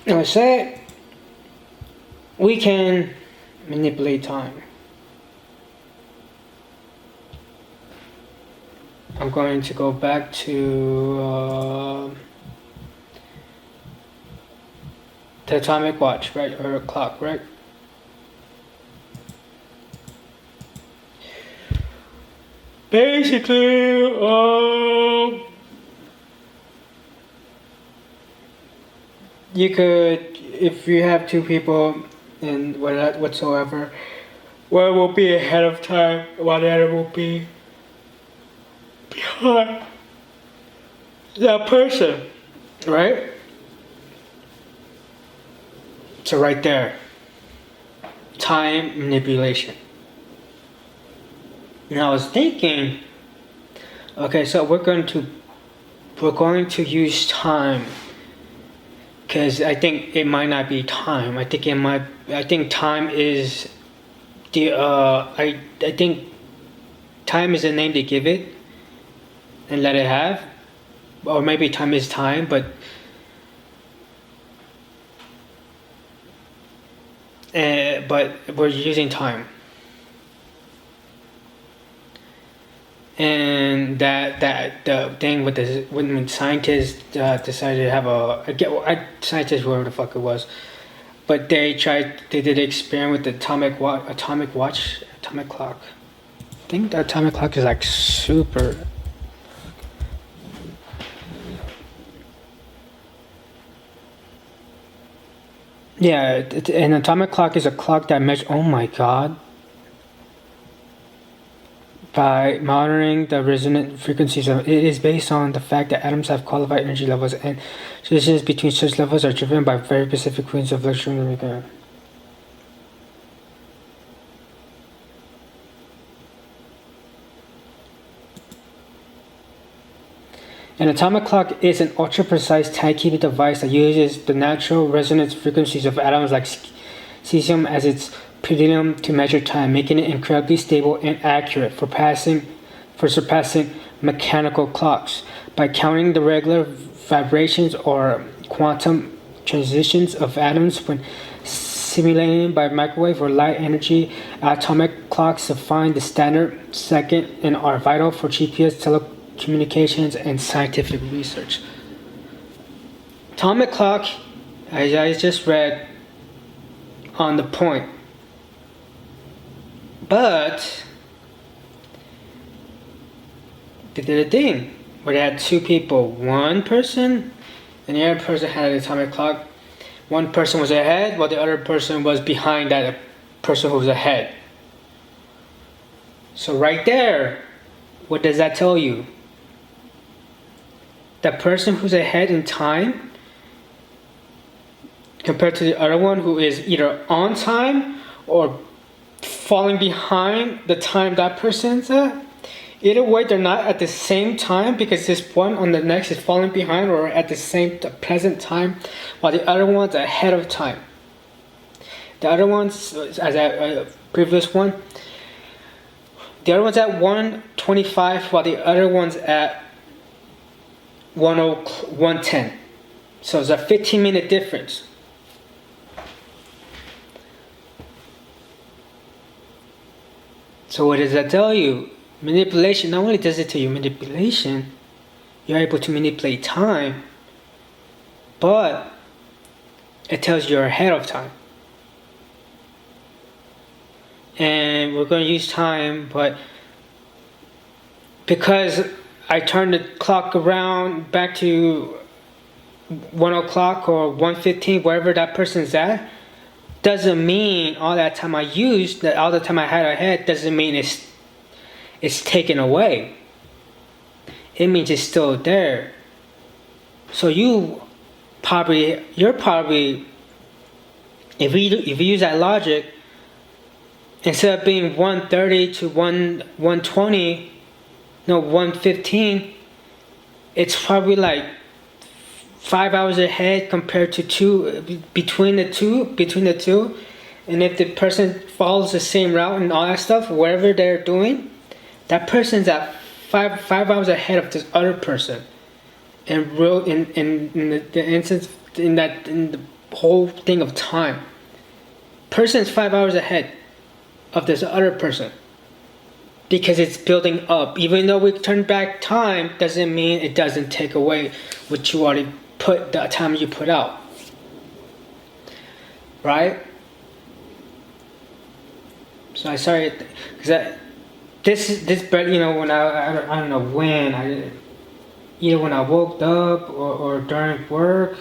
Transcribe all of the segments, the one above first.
I say we can manipulate time. I'm going to go back to the atomic watch, right, or clock, right? Basically, you could, if you have two people and whatsoever, one will be ahead of time while the other will be behind that person, right? So right there, time manipulation. And I was thinking, okay, so we're going to use time, because I think it might not be time. I think time is the I think time is the name they give it and let it have, or maybe time is time, but we're using time. And that the thing with this, when scientists decided to have scientists, whatever the fuck it was, but they did an experiment with the atomic clock. I think the atomic clock is like super. Yeah, an atomic clock is a clock that measures. Oh my god. By monitoring the resonant frequencies of it is based on the fact that atoms have qualified energy levels, and transitions between such levels are driven by very specific frequencies of electromagnetic. An atomic clock is an ultra-precise timekeeping device that uses the natural resonance frequencies of atoms like cesium as its pendulum to measure time, making it incredibly stable and accurate for surpassing mechanical clocks. By counting the regular vibrations or quantum transitions of atoms when simulated by microwave or light energy, atomic clocks define the standard second and are vital for GPS, telecommunications, and scientific research. Atomic clock, as I just read, on the point. But they did a thing where they had two people, one person and the other person had an atomic clock. One person was ahead while the other person was behind that person who was ahead. So right there, what does that tell you? The person who's ahead in time compared to the other one who is either on time or falling behind the time that person's at. Either way, they're not at the same time, because this one on the next is falling behind or at the present time, while the other one's ahead of time. The other one's, as a previous one, the other one's at 1:25 while the other one's at 1:10. So it's a 15-minute difference. So what does that tell you? Manipulation, not only does it tell you manipulation, you're able to manipulate time, but it tells you you're ahead of time. And we're going to use time, but because I turned the clock around back to 1 o'clock or 1:15, wherever that person's at, doesn't mean all that time I used, that all the time I had ahead, doesn't mean it's taken away. It means it's still there. So you're probably, if you use that logic, instead of being 1:30 to 1:15, it's probably like 5 hours ahead compared to between the two. And if the person follows the same route and all that stuff, whatever they're doing, that person's at five hours ahead of this other person. And in the instance, in the whole thing of time. Person's 5 hours ahead of this other person because it's building up. Even though we turn back time, doesn't mean it doesn't take away what you already put, the time you put out, right? So I started because this when I don't know when either when I woke up or during work.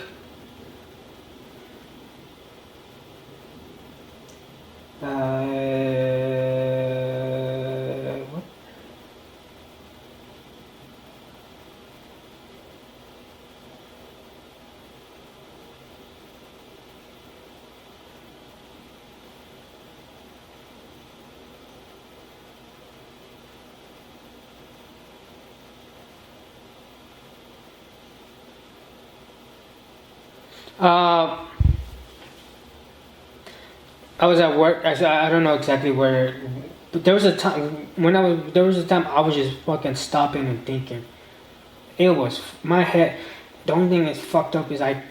What? I was at work. I don't know exactly where, but there was a time I was just fucking stopping and thinking. It was my head. The only thing that's fucked up is I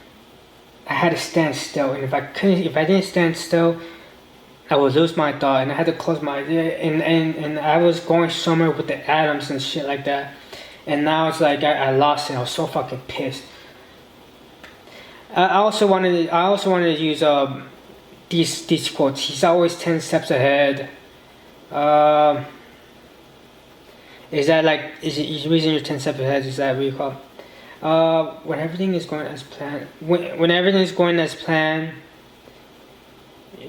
had to stand still, and if I didn't stand still, I would lose my thought, and I had to close my and I was going somewhere with the atoms and shit like that, and now it's like I lost it. I was so fucking pissed. I also wanted to use these quotes. He's always 10 steps ahead. Is that like is the reason you're 10 steps ahead? Is that what you call? When everything is going as planned. When everything is going as planned,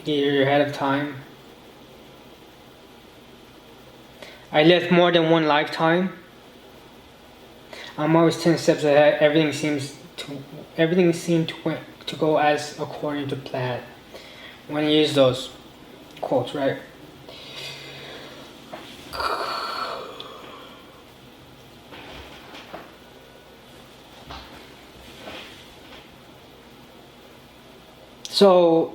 you're ahead of time. I lived more than one lifetime. I'm always 10 steps ahead. Everything seemed to go as according to plan. When you use those quotes, right? So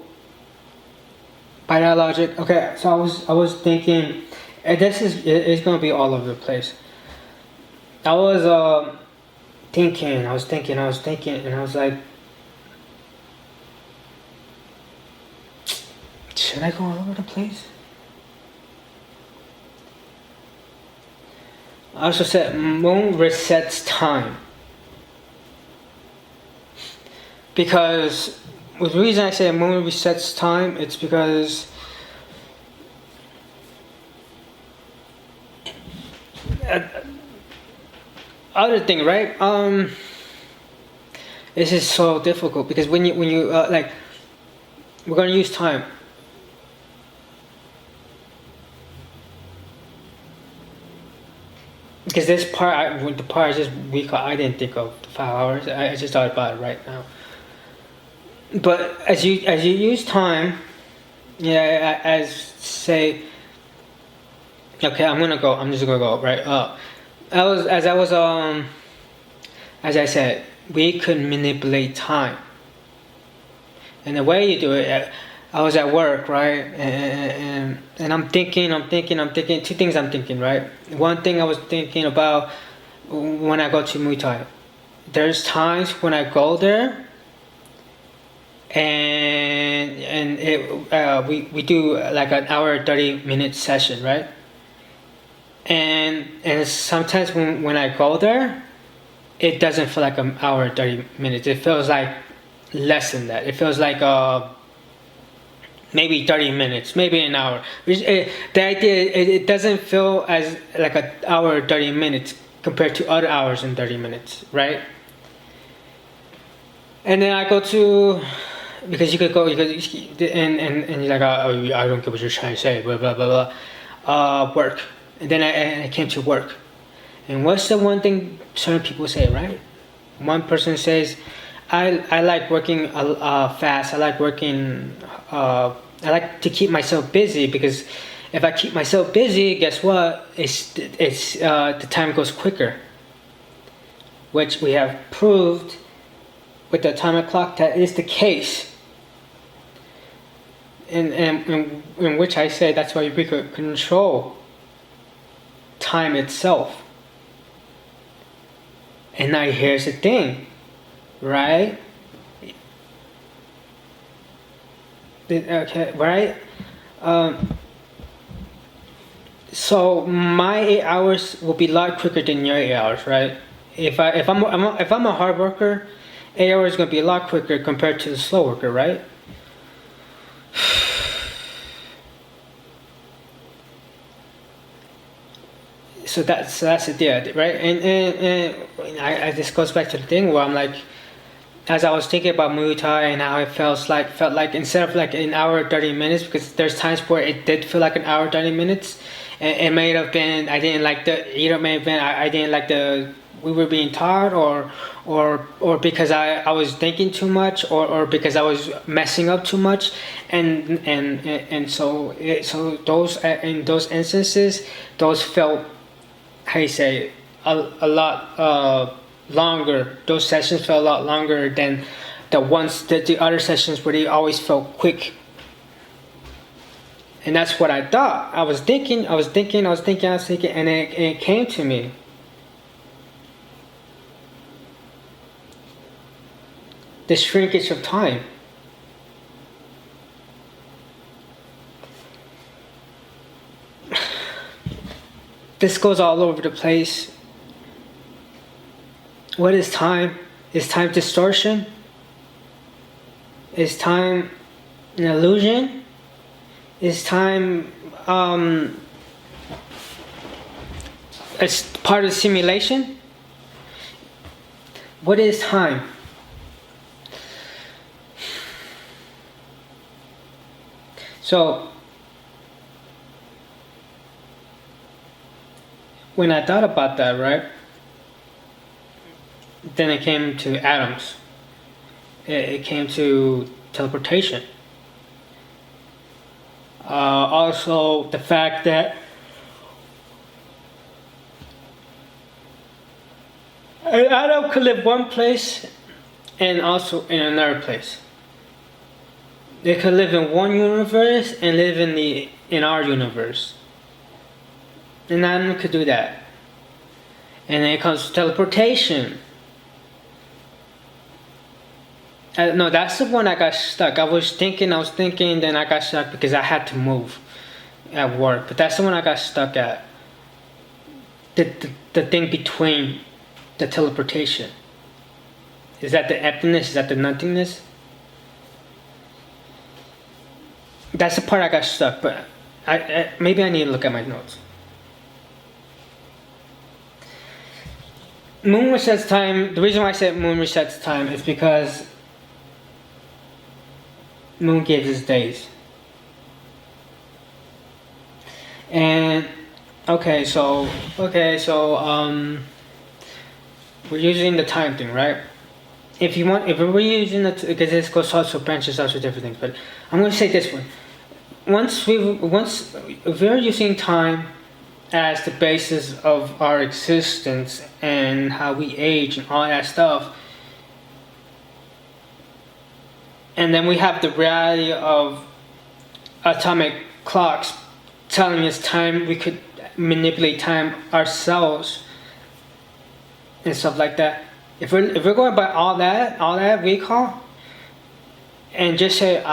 by that logic, okay. So I was thinking, and it's gonna be all over the place. I was thinking, and I was like, should I go all over the place? I also said moon resets time. Because the reason I say moon resets time, it's because other thing, right? This is so difficult because when you like, we're gonna use time. Because this part, the part is just weak. I didn't think of the 5 hours. I just thought about it right now. But as you use time, yeah, as say, okay, I'm just gonna go right. As I said, we could manipulate time. And the way you do it, I was at work, right? And I'm thinking, two things I'm thinking, right? One thing I was thinking about when I go to Muay Thai. There's times when I go there and we do like an hour 30-minute session, right? And sometimes when I go there, it doesn't feel like an hour 30 minutes. It feels like less than that. It feels like maybe 30 minutes, maybe an hour. The idea, it doesn't feel as like an hour 30 minutes compared to other hours and 30 minutes, right? And then I go to, because you could go, and you're like, oh, I don't get what you're trying to say, blah, blah, blah, blah. Work. And then I came to work. And what's the one thing certain people say, right? One person says, I like working fast. I like working. I like to keep myself busy because if I keep myself busy, guess what? It's the time goes quicker, which we have proved with the atomic clock that is the case. And in which I say that's why we could control time itself. And now here's the thing. Right? Okay, right. So my 8 hours will be a lot quicker than your 8 hours, right? If I'm a hard worker, 8 hours is gonna be a lot quicker compared to the slow worker, right? So that's the deal, right? And this goes back to the thing where I'm like, as I was thinking about Muay Thai and how it felt like instead of like an hour 30 minutes, because there's times where it did feel like an hour 30 minutes, and it may have been I didn't like the either may have been I didn't like the we were being taught, or because I was thinking too much, or because I was messing up too much, and so those in those instances, those felt, how you say, a lot longer. Those sessions felt a lot longer than the other sessions where they always felt quick. And that's what I thought. I was thinking, and it came to me. The shrinkage of time. This goes all over the place. What is time? Is time distortion? Is time an illusion? Is time as part of the simulation? What is time? So when I thought about that, right, then it came to atoms. It came to teleportation. Also, the fact that an atom could live one place and also in another place. They could live in one universe and live in our universe. An atom could do that. And then it comes to teleportation. No, that's the one I got stuck. I was thinking, then I got stuck because I had to move at work. But that's the one I got stuck at. The thing between the teleportation. Is that the emptiness? Is that the nothingness? That's the part I got stuck, but maybe I need to look at my notes. Moon resets time. The reason why I said moon resets time is because moon gives us days. And so we're using the time thing, right? If we're using it, because this goes also branches out to different things, but I'm going to say this one. If we're using time as the basis of our existence and how we age and all that stuff, and then we have the reality of atomic clocks telling us time, we could manipulate time ourselves and stuff like that. If we're going by all that recall, and just say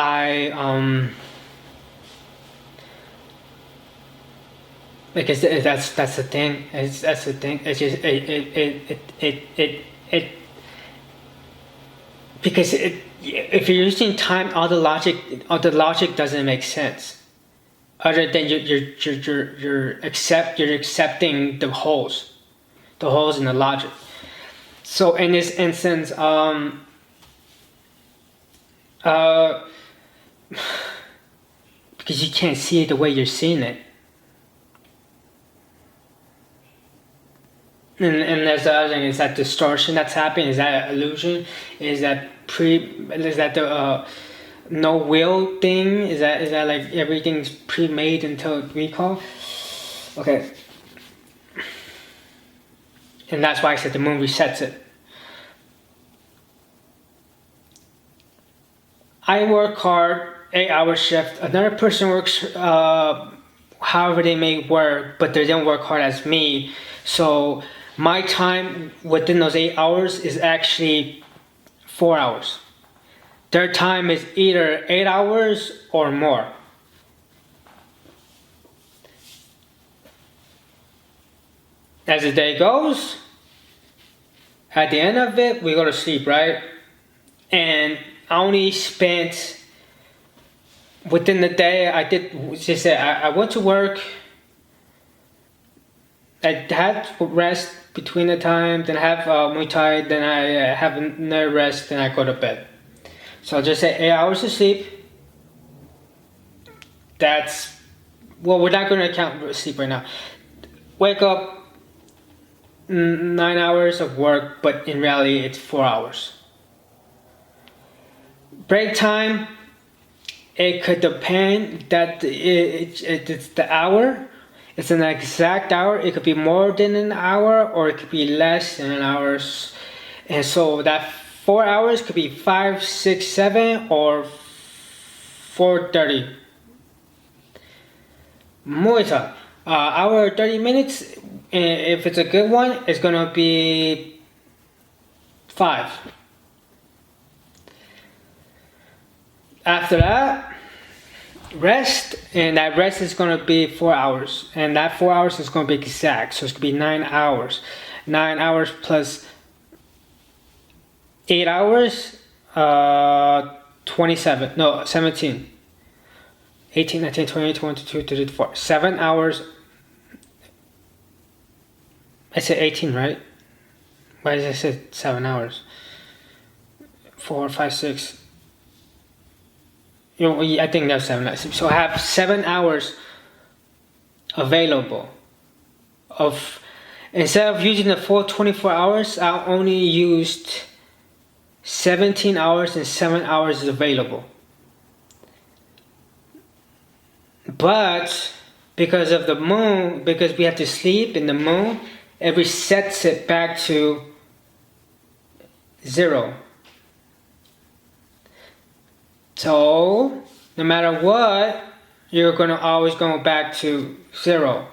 because that's the thing. That's the thing. It's just it because if you're using time, all the logic doesn't make sense. Other than you're accepting the holes in the logic. So in this instance, because you can't see it the way you're seeing it. And there's the other thing, is that distortion that's happening, is that illusion? Is that the no will thing? Is that like everything's pre-made until recall? Okay. And that's why I said the moon resets it. I work hard, 8-hour shift. Another person works however they may work, but they don't work hard as me. So my time within those 8 hours is actually 4 hours. their time is either 8 hours or more. As the day goes, at the end of it, we go to sleep, right? And I only spent, within the day, I went to work, I had rest between the time, then I have Muay Thai, then I have another rest, then I go to bed. So I'll just say 8 hours of sleep. That's, well, we're not going to count sleep right now. Wake up, 9 hours of work, but in reality it's 4 hours. Break time, it could depend that it's the hour. It's an exact hour. It could be more than an hour or it could be less than an hour. And so that 4 hours could be 5, 6, 7 or 4:30. Muay Thai, hour 30 minutes. If it's a good one, it's gonna be 5. After that, rest, and that rest is gonna be 4 hours, and that 4 hours is gonna be exact, so it's gonna be 9 hours. 9 hours plus 8 hours, 17. 18, 19, 20, 22, 24. 7 hours. I said 18, right? Why did I say 7 hours? 4, 5, 6. You know, I think that's 7 hours. So I have 7 hours available. Instead of using the full 24 hours, I only used 17 hours and 7 hours is available. But because of the moon, because we have to sleep in the moon, it resets it back to 0. So no matter what, you're gonna always go back to 0.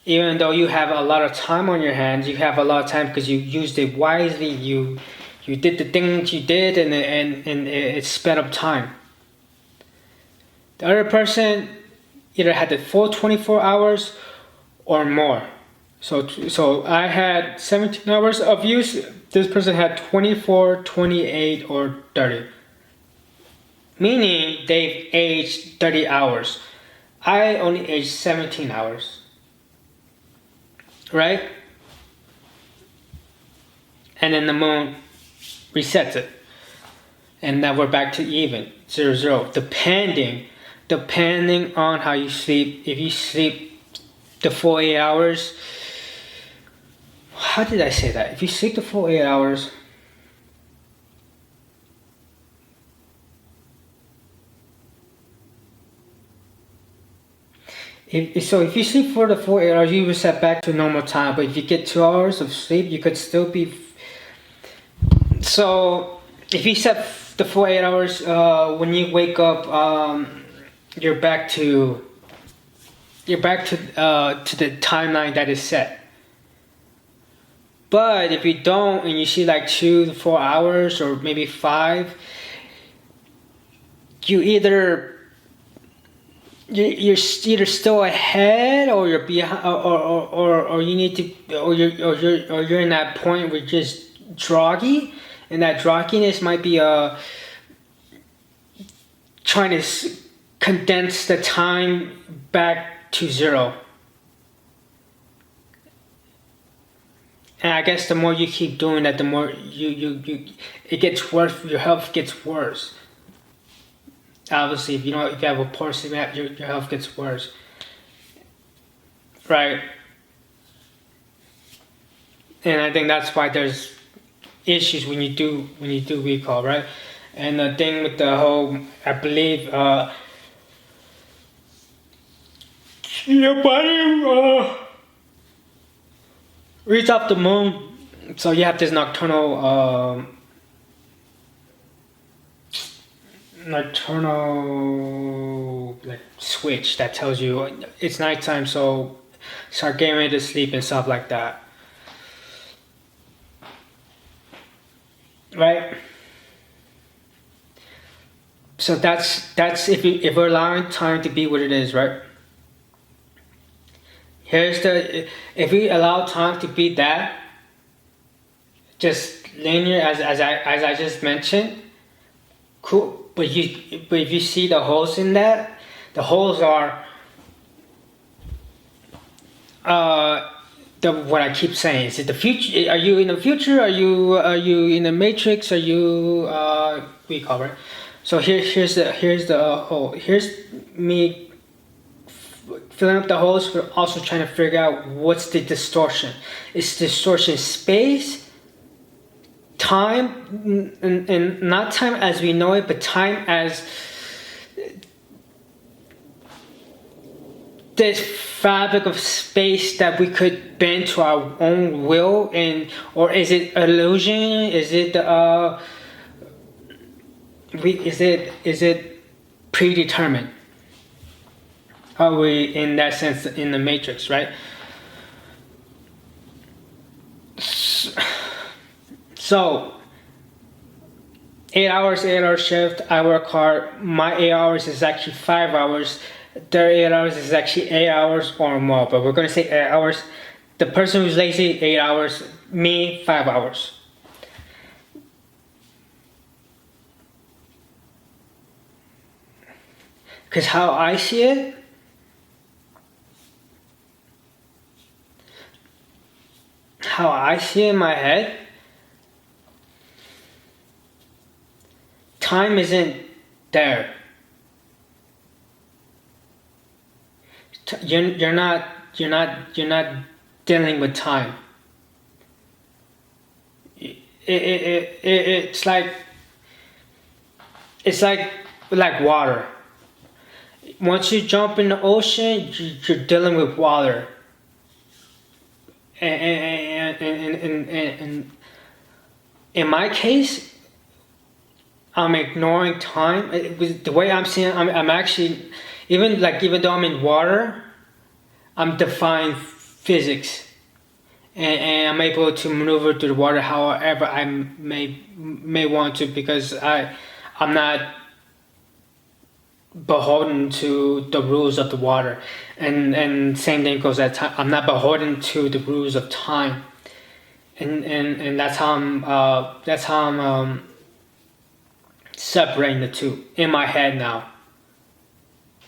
Even though you have a lot of time on your hands, you have a lot of time because you used it wisely. You did the things you did, and it sped up time. The other person either had the full 24 hours or more. So I had 17 hours of use. This person had 24, 28, or 30. Meaning they've aged 30 hours. I only aged 17 hours. Right? And then the moon resets it. And now we're back to even. 0, 0. Depending on how you sleep. If you sleep the full 8 hours. How did I say that? If you sleep the full 8 hours. If you sleep for the full 8 hours, you reset back to normal time. But if you get 2 hours of sleep, you could still be. So if you set the full 8 hours, when you wake up, you're back to the timeline that is set. But if you don't, and you see like 2 to 4 hours or maybe 5, you're either still ahead, or you're behind, or you need to, or you're in that point where you're just droggy, and that drogginess might be trying to condense the time back to 0. And I guess the more you keep doing that, the more it gets worse. Your health gets worse. Obviously, if you have a poor sleep, your health gets worse, right? And I think that's why there's issues when you do recall, right? And the thing with the whole, I believe, your body reach off the moon, so you have this nocturnal like switch that tells you it's nighttime, so start getting ready to sleep and stuff like that, right? So that's if we're allowing time to be what it is, right? Here's the if we allow time to be that, just linear as I just mentioned, cool. But if you see the holes in that, the holes are what I keep saying. Is it the future? Are you in the future? Are you in the matrix? Are you we cover it. So here's the hole. Here's me filling up the holes, but also trying to figure out what's the distortion. Is distortion space, time, and not time as we know it, but time as this fabric of space that we could bend to our own will, and or is it illusion? Is it is it predetermined? Are we in that sense in the matrix, right? So 8 hours, 8 hour shift, I work hard. My 8 hours is actually 5 hours. Their 8 hours is actually 8 hours or more, but we're gonna say 8 hours. The person who's lazy, 8 hours. Me, 5 hours. Because how I see it, in my head, time isn't there. You're not dealing with time. It's like water. Once you jump in the ocean, you're dealing with water. And in my case, I'm ignoring time. The way I'm seeing, I'm actually, even though I'm in water, I'm defying physics, and I'm able to maneuver through the water however I may want to, because I'm not beholden to the rules of the water, and same thing goes at time. I'm not beholden to the rules of time, and that's how I'm separating the two in my head now.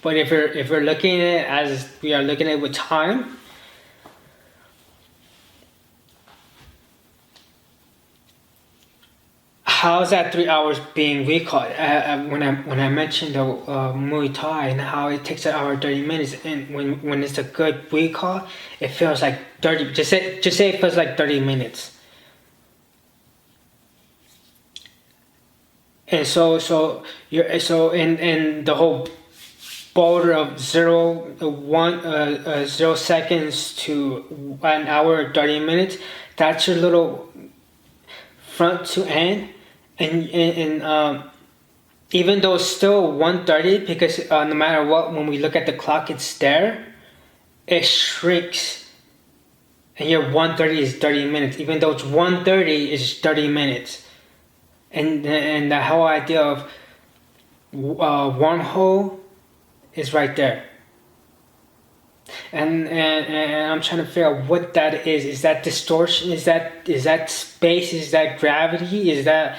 But if we're looking at it as we are looking at it with time, how's that 3 hours being recalled? When I mentioned the Muay Thai and how it takes an hour 30 minutes, and when it's a good recall, it feels like 30. Just say it feels like 30 minutes. And so in the whole border of 0 seconds to an hour 30 minutes, that's your little front to end. And even though it's still 1:30, because no matter what, when we look at the clock, it's there, it shrinks, and your 1:30 is 30 minutes. Even though it's 1:30, it's 30 minutes. And the whole idea of wormhole is right there. And I'm trying to figure out what that is. Is that distortion? Is that space? Is that gravity? Is that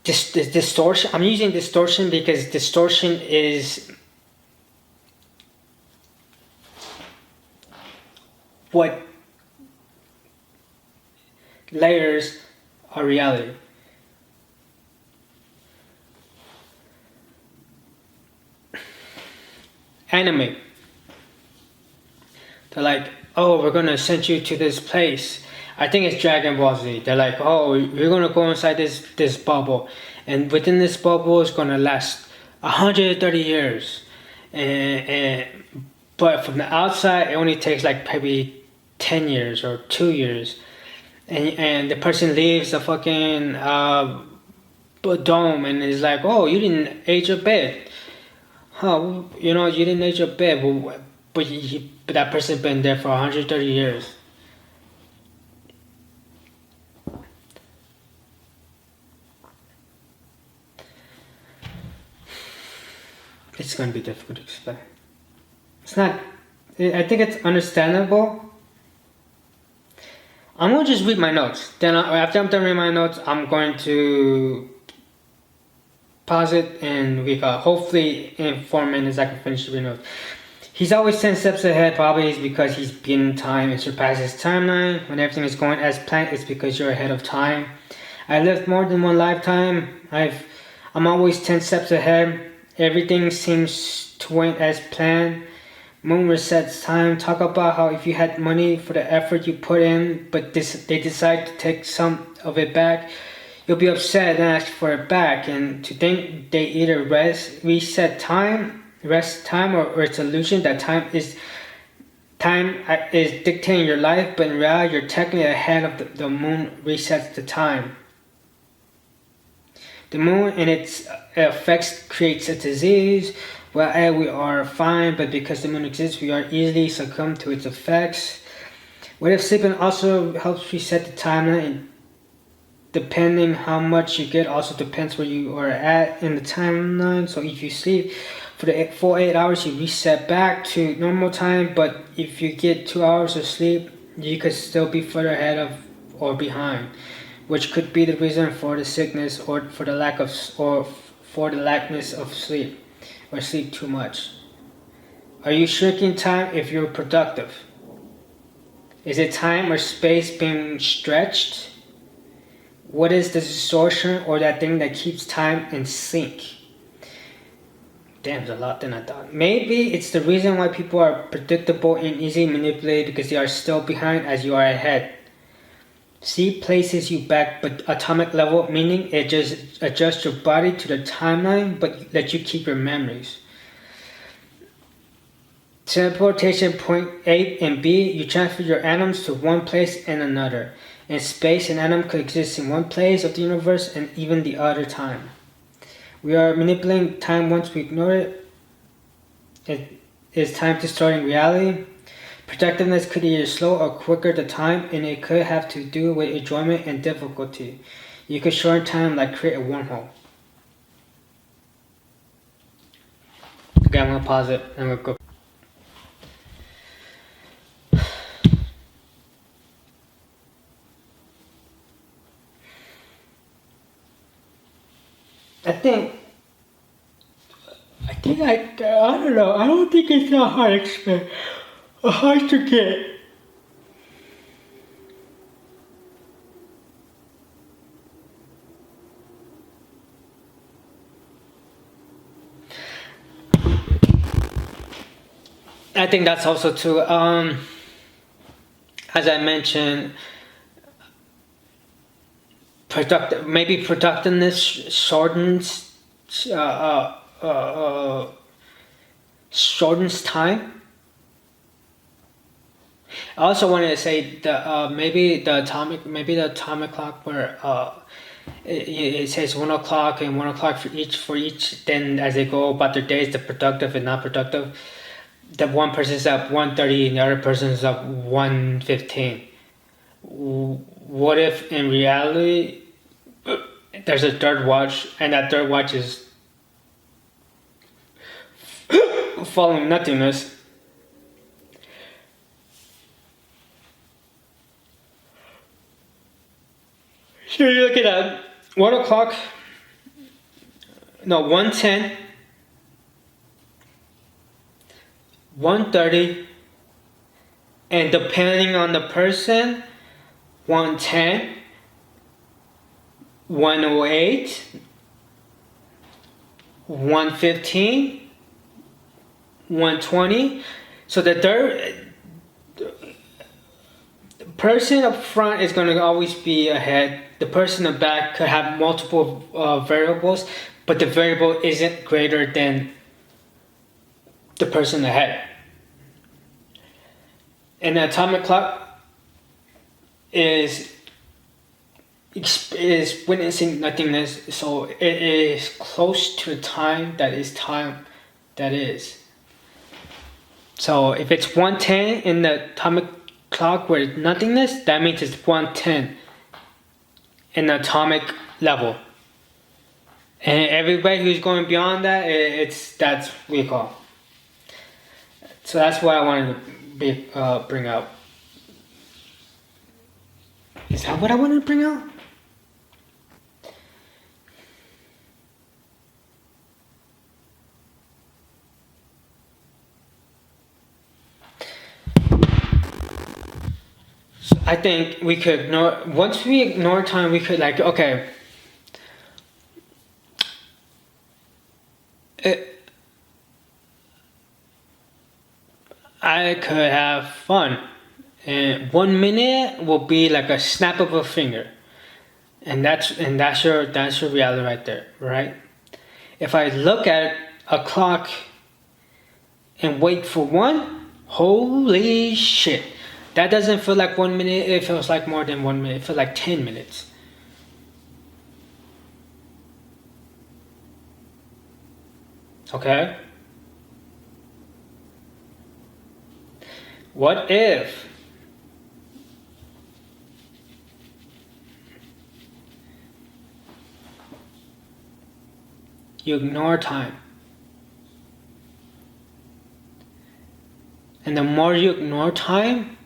distortion? I'm using distortion because distortion is what layers our reality. Anime. They're like, oh, we're gonna send you to this place. I think it's Dragon Ball Z. They're like, oh, you're gonna go inside this bubble, and within this bubble is gonna last 130 years, but from the outside it only takes like maybe 10 years or 2 years, and the person leaves the fucking dome and is like, oh, you didn't age a bit. Huh, you didn't age a bit, but that person's been there for 130 years. It's going to be difficult to explain. It's not. I think it's understandable. I'm going to just read my notes. Then after I'm done reading my notes, I'm going to pause it, and we got hopefully in 4 minutes I can finish the notes. He's always 10 steps ahead. Probably is because he's beaten time and surpassed his timeline. When everything is going as planned, it's because you're ahead of time. I lived more than one lifetime. I'm always 10 steps ahead. Everything seems to went as planned. Moon resets time. Talk about how if you had money for the effort you put in, but they decide to take some of it back, you'll be upset and ask for it back. And to think they either rest time, or it's illusion that time is dictating your life, but in reality you're technically ahead of the moon resets the time. The moon and its effects creates a disease. Well, we are fine, but because the moon exists, we are easily succumb to its effects. What if sleeping also helps reset the timeline? Depending how much you get also depends where you are at in the timeline. So if you sleep for the full 8 hours, you reset back to normal time. But if you get 2 hours of sleep, you could still be further ahead of or behind, which could be the reason for the sickness or for the lackness of sleep, or sleep too much. Are you shrinking time if you're productive? Is it time or space being stretched? What is the distortion or that thing that keeps time in sync? Damn, there's a lot than I thought. Maybe it's the reason why people are predictable and easily manipulated because they are still behind as you are ahead. Sleep places you back, but atomic level, meaning it just adjusts your body to the timeline, but let you keep your memories. Teleportation point A and B, you transfer your atoms to one place and another. In space, an atom could exist in one place of the universe and even the other time. We are manipulating time once we ignore it. It is time distorting reality. Productiveness could either slow or quicker the time, and it could have to do with enjoyment and difficulty. You could shorten time like create a wormhole. Okay, I'm gonna pause it and we'll go. I don't know. I don't think it's that hard to explain. Hard to get. I think that's also too. As I mentioned, productiveness shortens time. I also wanted to say that maybe the atomic clock where it says 1 o'clock and 1 o'clock for each. Then as they go about their days, the productive and not productive. The one person's up 1:30 and the other person's up 1:15. What if in reality there's a third watch and that third watch is following nothingness? So you look at 1 o'clock, no, 1:10, 1:30, and depending on the person, 1:10, 1:08, 1:15, 1:20. So the third person up front is going to always be ahead. The person in the back could have multiple variables, but the variable isn't greater than the person ahead. And the atomic clock is witnessing nothingness, so it is close to the time that is. So if it's 1:10 in the atomic clock where it's nothingness, that means it's 1:10 in the atomic level. And everybody who's going beyond that, that's what we call. So that's what I wanted to bring out. Is that what I wanted to bring out? So I think we could ignore, once we ignore time, we could like, okay, I could have fun. And 1 minute will be like a snap of a finger. And that's your reality right there, right? If I look at a clock and wait for one, holy shit. That doesn't feel like 1 minute, it feels like more than 1 minute. It feels like 10 minutes. Okay? What if you ignore time? And the more you ignore time,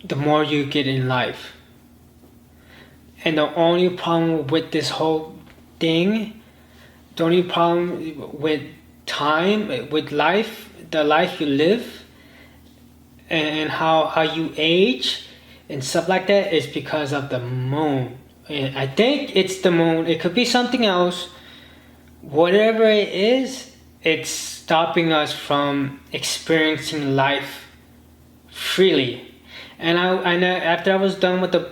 the more you get in life. And the only problem with this whole thing, the only problem with time, with life, the life you live, and how you age and stuff like that is because of the moon. And I think it's the moon. It could be something else. Whatever it is, it's stopping us from experiencing life freely. And after I was done with the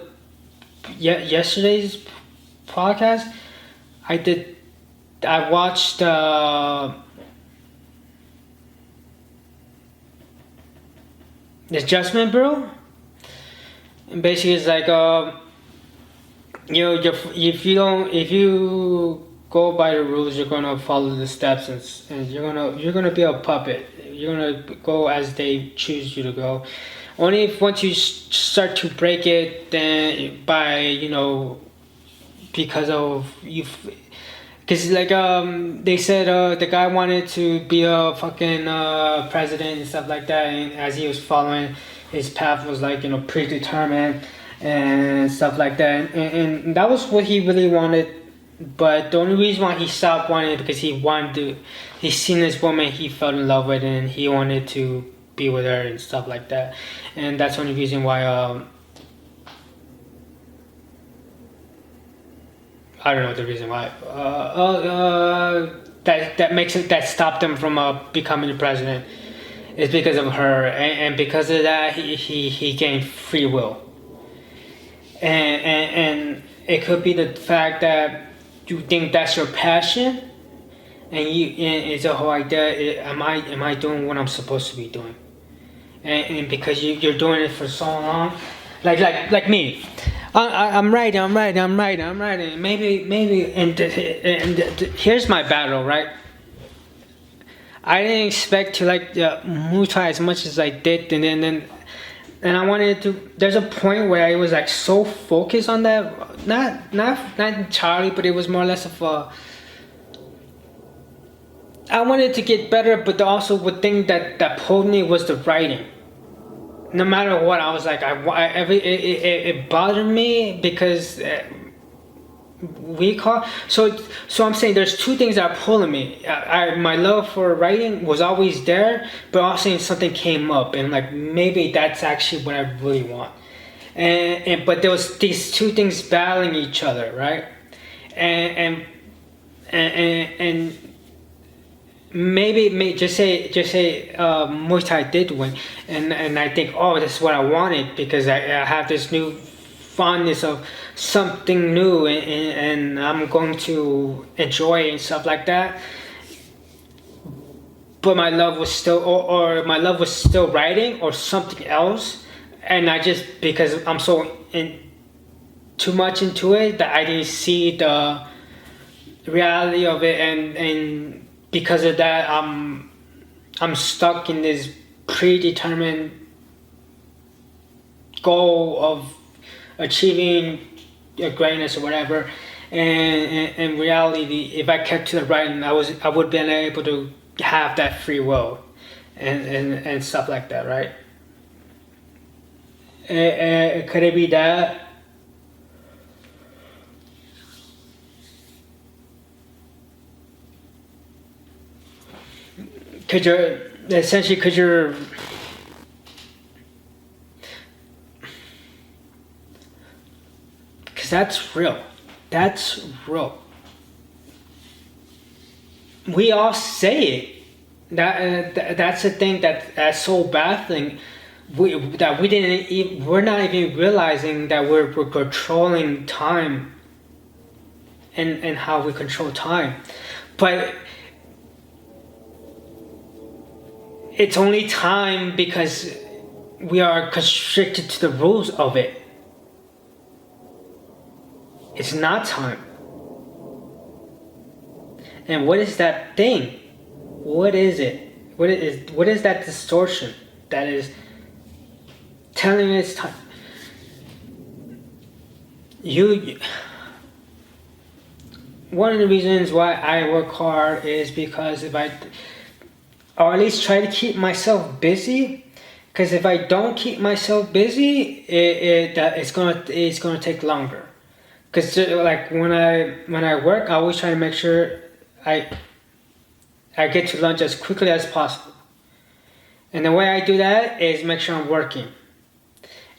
yesterday's podcast, I watched the Adjustment Bureau, and basically it's like if you go by the rules, you're gonna follow the steps, and you're gonna be a puppet. You're gonna go as they choose you to go. Only if once you start to break it, then because of you, because like they said the guy wanted to be a fucking president and stuff like that, and as he was following his path was like predetermined and stuff like that, and that was what he really wanted. But the only reason why he stopped wanting it because he seen this woman he fell in love with and he wanted to be with her and stuff like that, and that's the only reason why I don't know the reason why that stopped him from becoming the president is because of her, and because of that he gained free will, and it could be the fact that you think that's your passion, and it's a whole idea. Am I doing what I'm supposed to be doing? And because you're doing it for so long, like me, I'm writing. Maybe, and here's my battle, right? I didn't expect to like Muay Thai as much as I did, and I wanted to. There's a point where I was like so focused on that, not entirely, but it was more or less of a. I wanted to get better, but also the thing that pulled me was the writing. No matter what, I was like, it bothered me because so I'm saying there's two things that are pulling me. My love for writing was always there, but also something came up, and like maybe that's actually what I really want. And but there was these two things battling each other, right? And maybe just say Muay Thai did win, and I think, oh, this is what I wanted because I have this new fondness of something new, and I'm going to enjoy it and stuff like that. But my love was still, or my love was still writing or something else, and I just, because I'm so too much into it that I didn't see the reality of it, and because of that, I'm stuck in this predetermined goal of achieving greatness or whatever, And in reality, if I kept to the right, I would be able to have that free will, and stuff like that, right? Could it be that? Could you're because that's real. That's real. We all say it. That's the thing, that's so bad thing. We're not even realizing that we're controlling time, and how we control time, but it's only time because we are constricted to the rules of it. It's not time. And what is that thing? What is it? What is that distortion that is telling me it's time? One of the reasons why I work hard is because or at least try to keep myself busy. Because if I don't keep myself busy, it's gonna take longer. Because like when I work, I always try to make sure I get to lunch as quickly as possible. And the way I do that is make sure I'm working.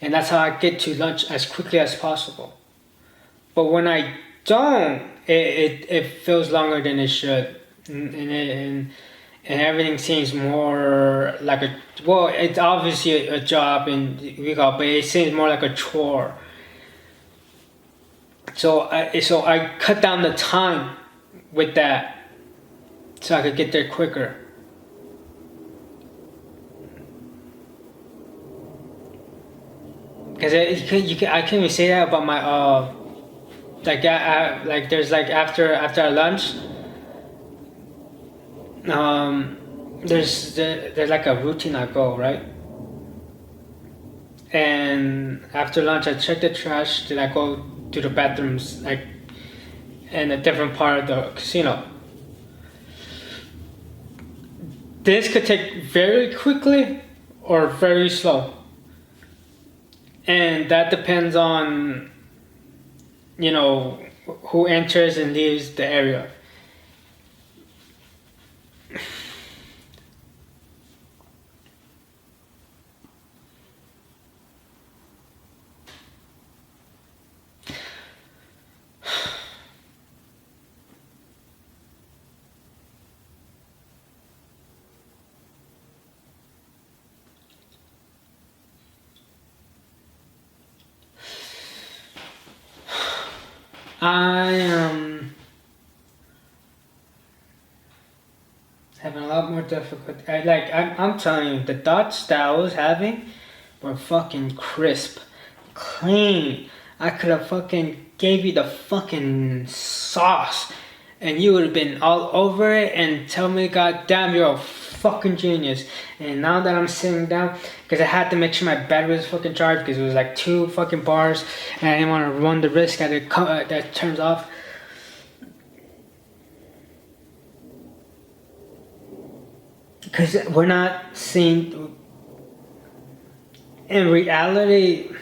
And that's how I get to lunch as quickly as possible. But when I don't, it feels longer than it should. And everything seems more like it's obviously a job, but it seems more like a chore. So I cut down the time with that, so I could get there quicker. Because I can't even say that about my like there's like after lunch, there's like a routine I go, right? And after lunch I check the trash, then I go to the bathrooms, like in a different part of the casino. This could take very quickly or very slow, and that depends on who enters and leaves the area. I am having a lot more difficulty. I'm telling you, the thoughts that I was having were fucking crisp, clean. I could have fucking gave you the fucking sauce, and you would have been all over it and tell me, God damn, you're a fucking genius. And now that I'm sitting down, because I had to make sure my battery was fucking charged, because it was like 2 fucking bars, and I didn't want to run the risk that that turns off. Because we're not seeing, in reality,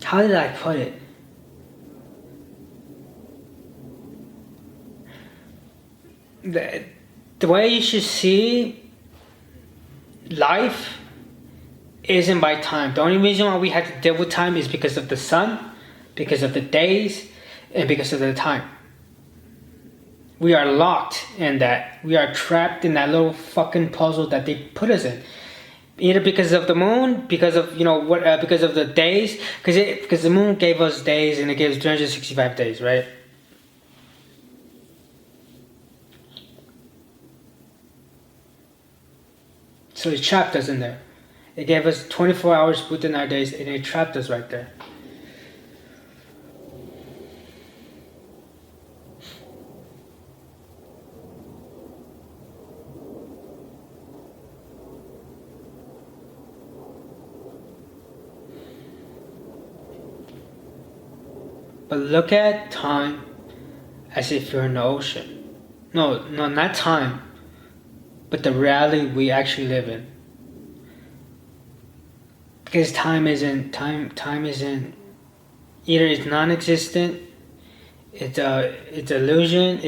how did I put it? The way you should see life isn't by time. The only reason why we had to deal with time is because of the sun, because of the days, and because of the time. We are locked in that. We are trapped in that little fucking puzzle that they put us in. Either because of the moon, because of because of the days, because the moon gave us days, and it gives 365 days, right? So it trapped us in there. It gave us 24 hours within our days, and it trapped us right there. But look at time as if you're in the ocean. No, not time, but the reality we actually live in. Because time isn't either it's non-existent, it's illusion,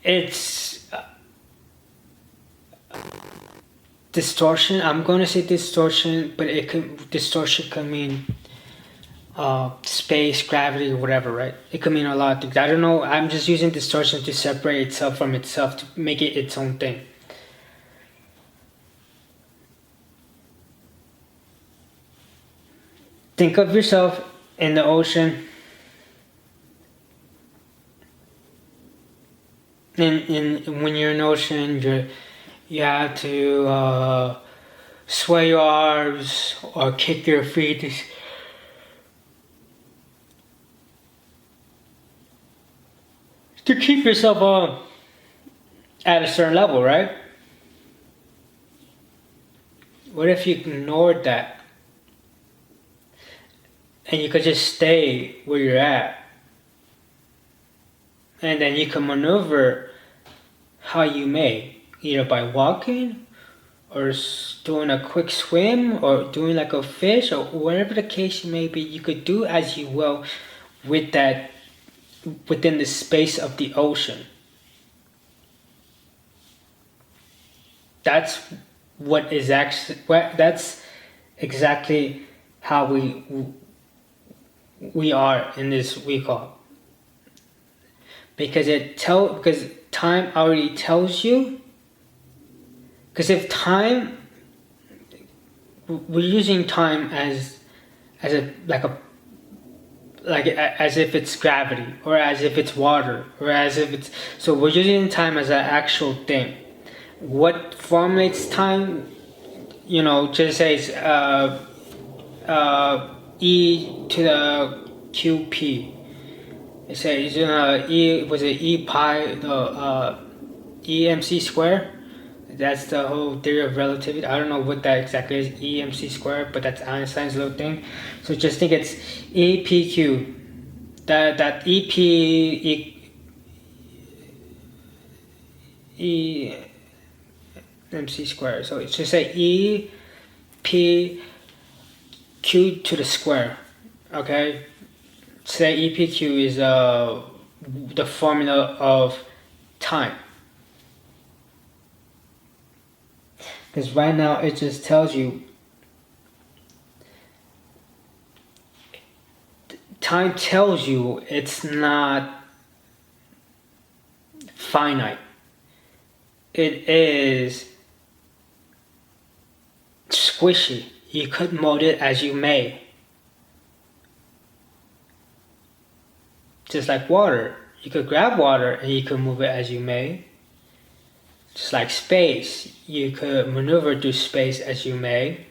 it's distortion. I'm going to say distortion, but distortion can mean space, gravity, or whatever, right? It could mean a lot of things. I don't know. I'm just using distortion to separate itself from itself, to make it its own thing. Think of yourself in the ocean. And when you're in the ocean, you have to sway your arms or kick your feet to keep yourself at a certain level, right? What if you ignored that and you could just stay where you're at, and then you can maneuver how you may, either by walking or doing a quick swim or doing like a fish or whatever the case may be. You could do as you will with that within the space of the ocean. That's that's exactly how we are in this week-off. Because time already tells you. Because if time, we're using time as if it's gravity, or as if it's water, or as if it's, so we're using time as an actual thing. What formulates time? Just says e to the qp. It says e pi the emc square. That's the whole theory of relativity. I don't know what that exactly is, emc square, but that's Einstein's little thing. So just think it's epq. That ep e mc square. So it's just say e p q to the square. Okay, say epq is the formula of time. Because right now it just tells you time tells you it's not finite. It is squishy. You could mold it as you may. Just like water. You could grab water and you could move it as you may. Just like space. You could maneuver through space as you may.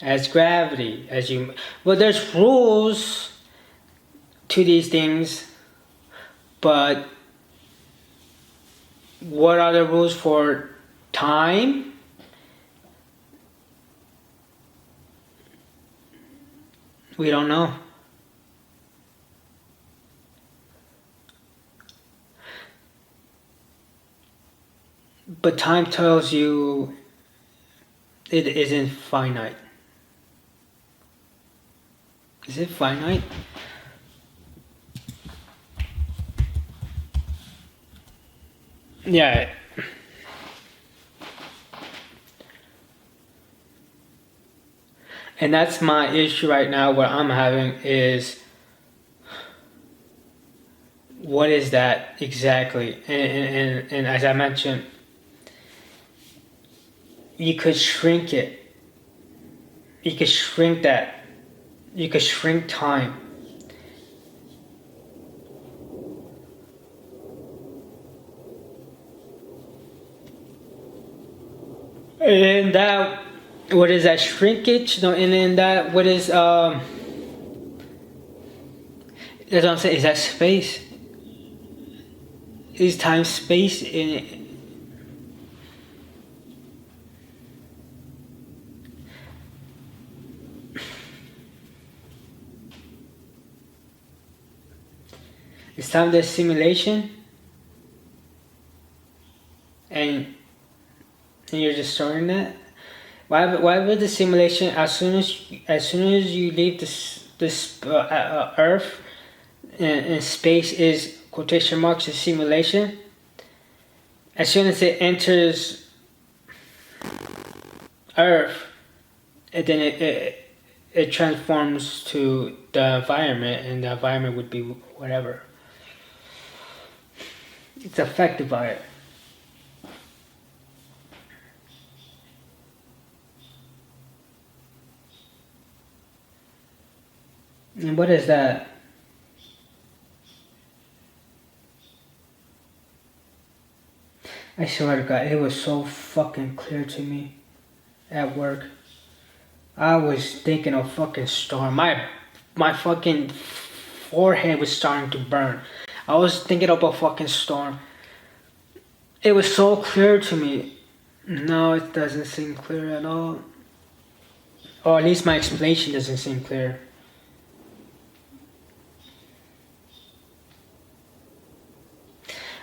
As gravity, as you may. Well, there's rules to these things, but what are the rules for time? We don't know. But time tells you it isn't finite. Is it finite? Yeah. And that's my issue right now. What I'm having is, what is that exactly? And as I mentioned, you could shrink it. You could shrink that. You could shrink time. And that, what is that shrinkage? No, and then that, what is that's what I'm saying. Is that space? Is time space in it? Is time the simulation? And you're just storing that? Why would the simulation, as soon as you leave this Earth and space is quotation marks a simulation? As soon as it enters Earth, and then it transforms to the environment, and the environment would be whatever. It's affected by it. And what is that? I swear to God, it was so fucking clear to me at work. I was thinking of fucking storm. My fucking forehead was starting to burn. I was thinking of a fucking storm. It was so clear to me. No, it doesn't seem clear at all. Or at least my explanation doesn't seem clear.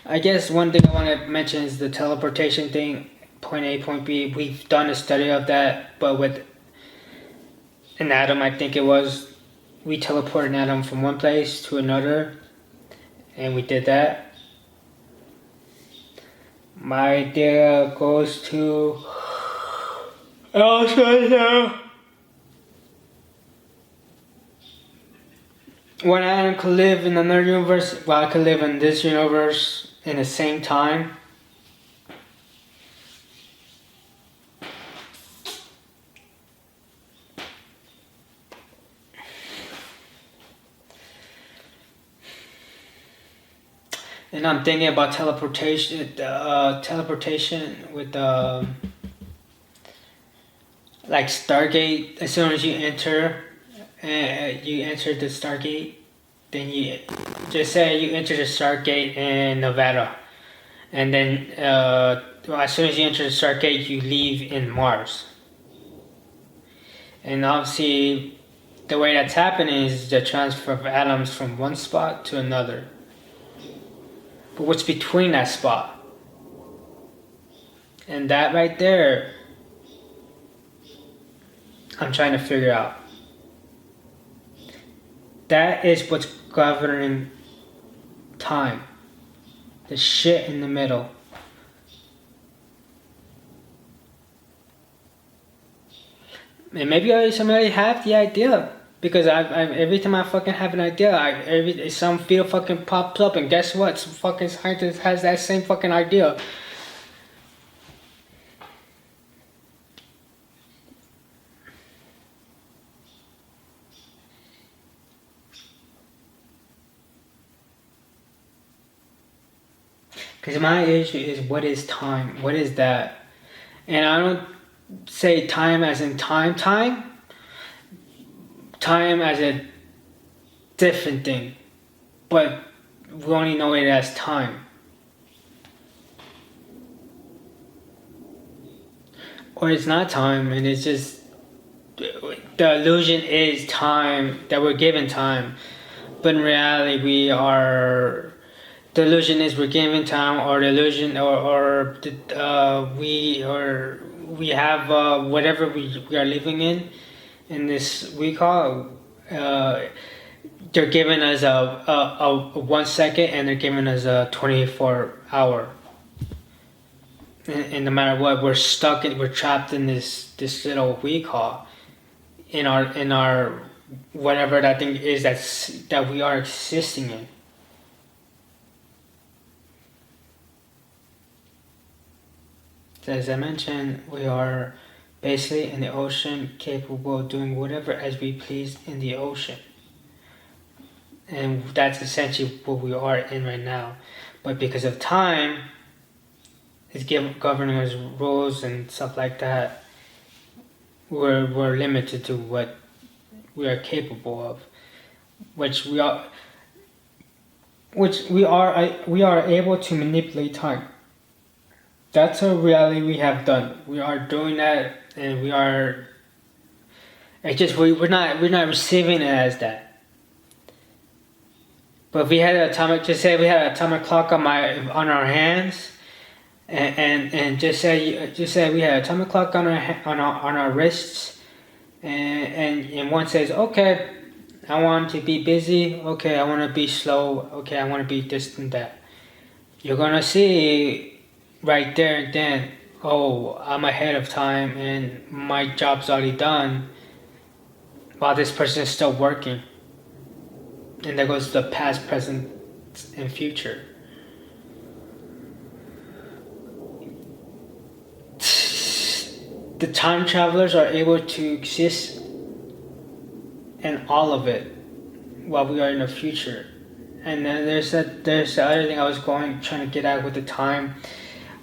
I guess one thing I want to mention is the teleportation thing. Point A, point B. We've done a study of that, but with an atom, I think it was. We teleported an atom from one place to another, and we did that. My idea goes to also one atom could live in another universe. Well, I could live in this universe in the same time. And I'm thinking about teleportation with like Stargate. As soon as you enter the Stargate, then you just say you enter the Stargate in Nevada, and then as soon as you enter the Stargate, you leave in Mars. And obviously, the way that's happening is the transfer of atoms from one spot to another. But what's between that spot? And that right there, I'm trying to figure out. That is what's governing time. The shit in the middle. And maybe somebody have the idea. Because I every time I fucking have an idea, some field fucking pops up, and guess what? Some fucking scientist has that same fucking idea. Because my issue is, what is time? What is that? And I don't say time as in time. Time as a different thing, but we only know it as time. Or it's not time, and it's just the illusion is time, that we're given time, but in reality the illusion is we're given time, or the illusion, we have whatever we are living in this we call they're giving us a 1 second, and they're giving us a 24 hour, and no matter what, we're trapped in this little we call in our whatever that thing is that we are existing in. So as I mentioned, we are basically in the ocean, capable of doing whatever as we please in the ocean. And that's essentially what we are in right now. But because of time, it's governing us rules and stuff like that, we're limited to what we are capable of, which we are able to manipulate time. That's a reality we have done. We are doing that, and we are. It's just we're not receiving it as that. But if we had an atomic, just say we had an atomic clock on our hands, and just say we had an atomic clock on our wrists, and one says, okay, I want to be busy, okay, I want to be slow, okay, I want to be this and that. You're gonna see right there and then, oh, I'm ahead of time and my job's already done, while this person is still working. And that goes to the past, present, and future. The time travelers are able to exist in all of it while we are in the future. And then there's the other thing I was trying to get at with the time.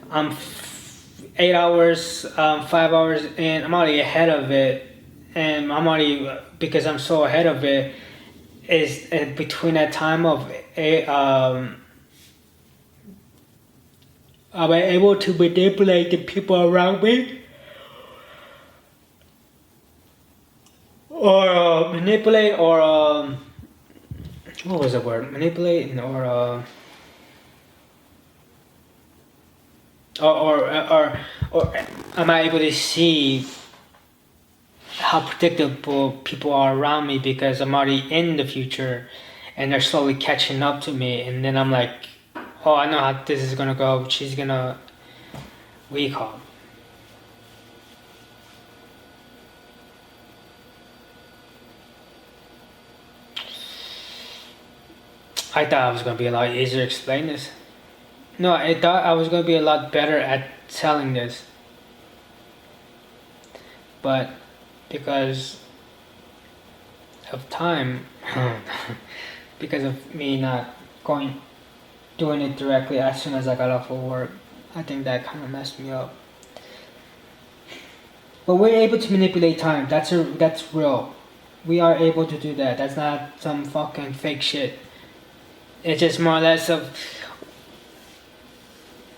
I'm 8 hours, 5 hours in, I'm already ahead of it. And I'm already, because I'm so ahead of it, is between that time of I'm able to manipulate the people around me, or manipulate, or what was the word? Manipulate, or am I able to see how predictable people are around me because I'm already in the future and they're slowly catching up to me, and then I'm like, oh, I know how this is gonna go, she's gonna recall. I thought I was gonna be a lot easier to explain this. No, I thought I was gonna be a lot better at telling this, but because of time, because of me not doing it directly as soon as I got off of work, I think that kind of messed me up. But we're able to manipulate time. That's real. We are able to do that. That's not some fucking fake shit. It's just more or less of,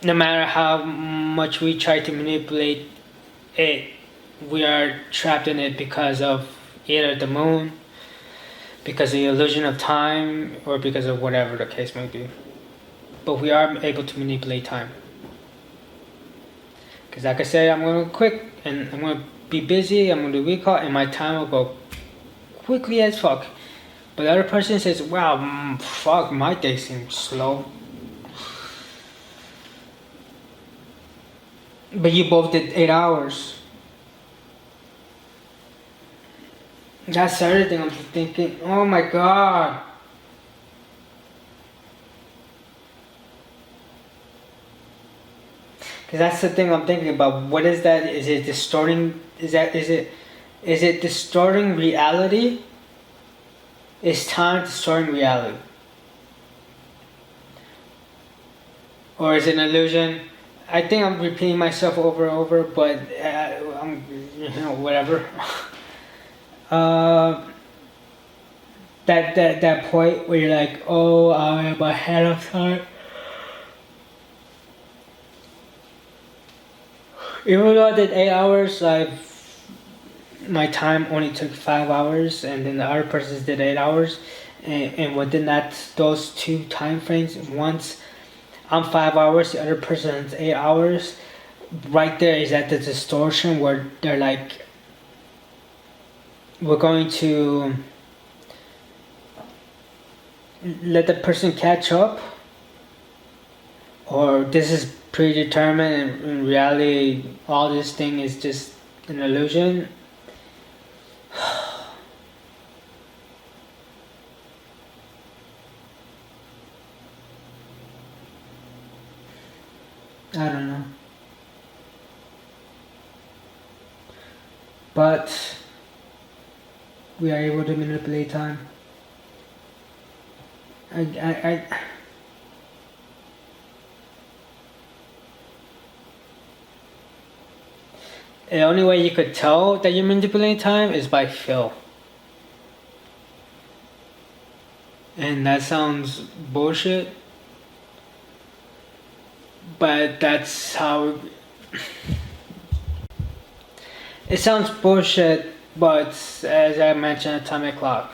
no matter how much we try to manipulate it, we are trapped in it because of either the moon, because of the illusion of time, or because of whatever the case may be. But we are able to manipulate time. Because like I say, I'm going to quit and I'm going to be busy, I'm going to recall, and my time will go quickly as fuck. But the other person says, wow, fuck, my day seems slow. But you both did 8 hours. That's the other thing I'm thinking, oh my god. Because that's the thing I'm thinking about. What is that? Is it distorting? Is it distorting reality? Is time distorting reality? Or is it an illusion? I think I'm repeating myself over and over, but I'm, whatever. That point where you're like, oh, I am ahead of time. Even though I did 8 hours, my time only took 5 hours, and then the other person did 8 hours, and within those two time frames, once I'm 5 hours, the other person's 8 hours. Right there is at the distortion where they're like, we're going to let the person catch up, or this is predetermined and in reality all this thing is just an illusion. I don't know. But we are able to manipulate time. The only way you could tell that you're manipulating time is by feel. And that sounds bullshit, but that's how it sounds bullshit, but as I mentioned, atomic clock.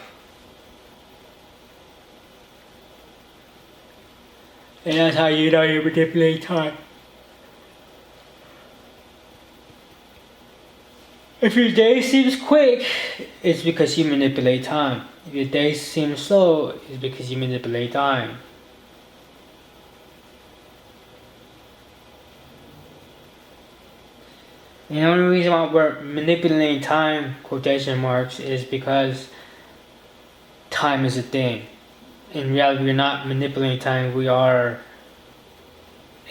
And that's how you know you manipulate time. If your day seems quick, it's because you manipulate time. If your day seems slow, it's because you manipulate time. And the only reason why we're manipulating time, quotation marks, is because time is a thing. In reality, we're not manipulating time, we are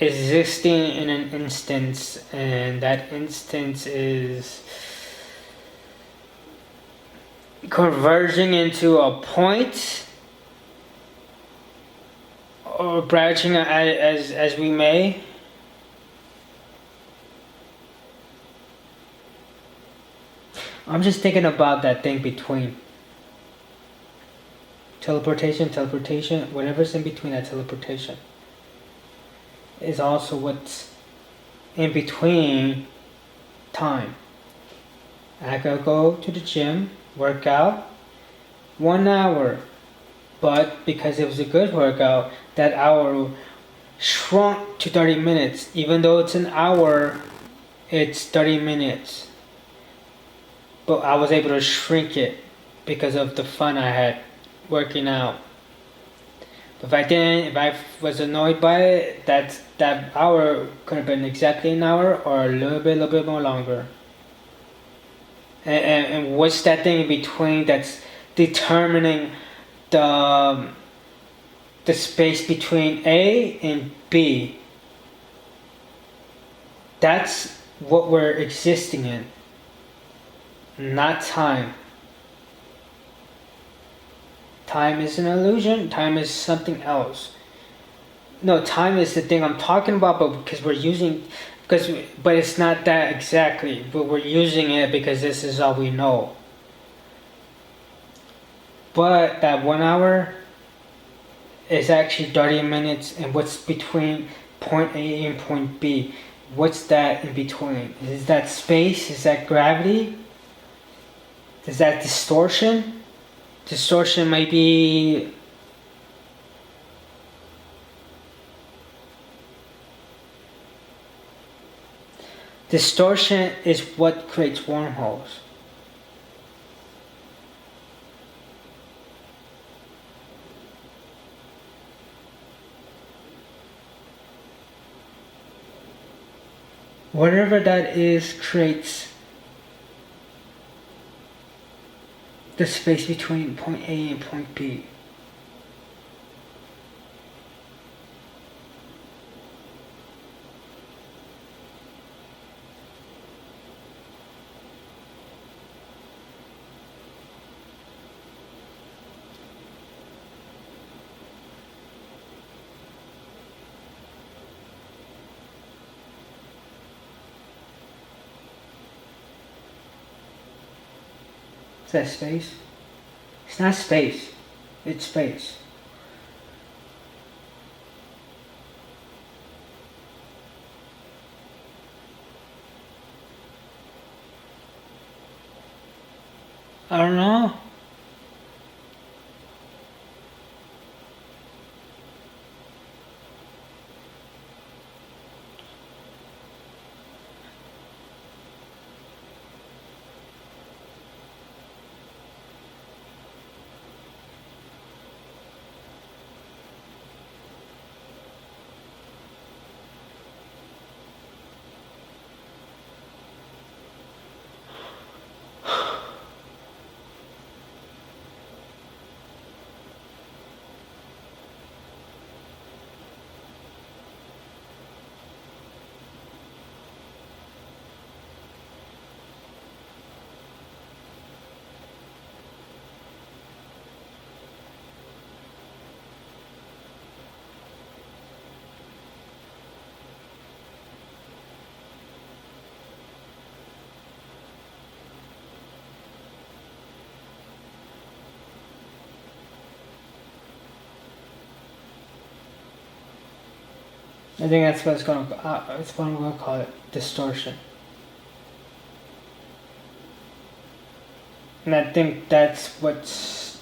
existing in an instance, and that instance is converging into a point or branching as we may. I'm just thinking about that thing between teleportation, whatever's in between that teleportation is also what's in between time. I could go to the gym, work out 1 hour, but because it was a good workout, that hour shrunk to 30 minutes. Even though it's an hour, it's 30 minutes. But I was able to shrink it because of the fun I had working out. If I was annoyed by it, that hour could have been exactly an hour or a little bit more longer. And what's that thing in between that's determining the space between A and B? That's what we're existing in, not time. Time is an illusion. Time is something else. No, time is the thing I'm talking about, but because we're using, but it's not that exactly. But we're using it because this is all we know. But that 1 hour is actually 30 minutes, and what's between point A and point B? What's that in between? Is that space? Is that gravity? Is that distortion? Distortion might be distortion is what creates wormholes. Whatever that is creates the space between point A and point B. Is that space? It's not space. It's space. I don't know. I think that's what it's what I'm gonna call it, distortion. And I think that's what's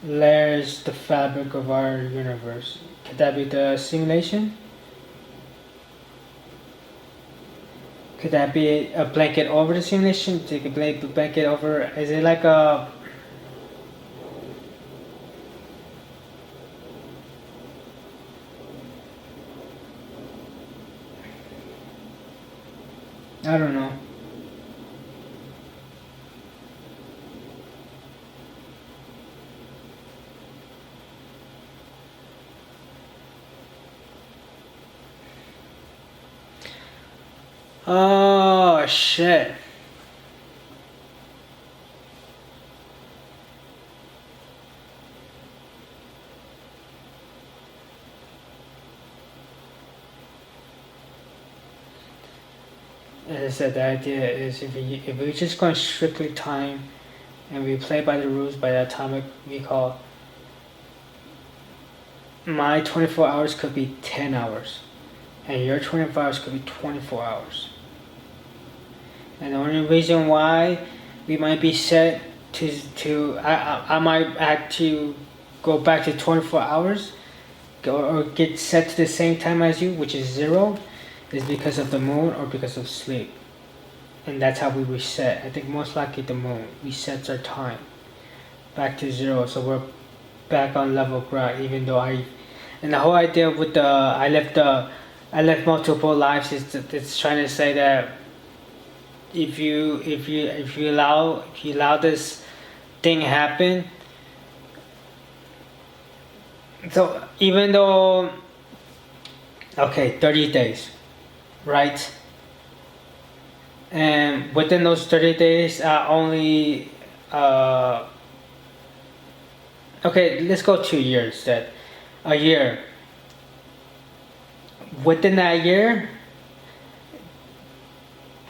layers the fabric of our universe. Could that be the simulation? Could that be a blanket over the simulation? Take a blanket over. Is it like a? I don't know. Oh shit. As I said, the idea is if we just go strictly time and we play by the rules by the atomic recall, my 24 hours could be 10 hours and your 24 hours could be 24 hours. And the only reason why we might be set I might have to go back to 24 hours or get set to the same time as you, which is 0, is because of the moon or because of sleep. And that's how we reset. I think most likely the moon resets our time back to 0, so we're back on level ground. Even though and the whole idea with the I left multiple lives is it's trying to say that if you allow this thing happen, so even though 30 days, right? And within those 30 days, only let's go 2 years. That a year. Within that year,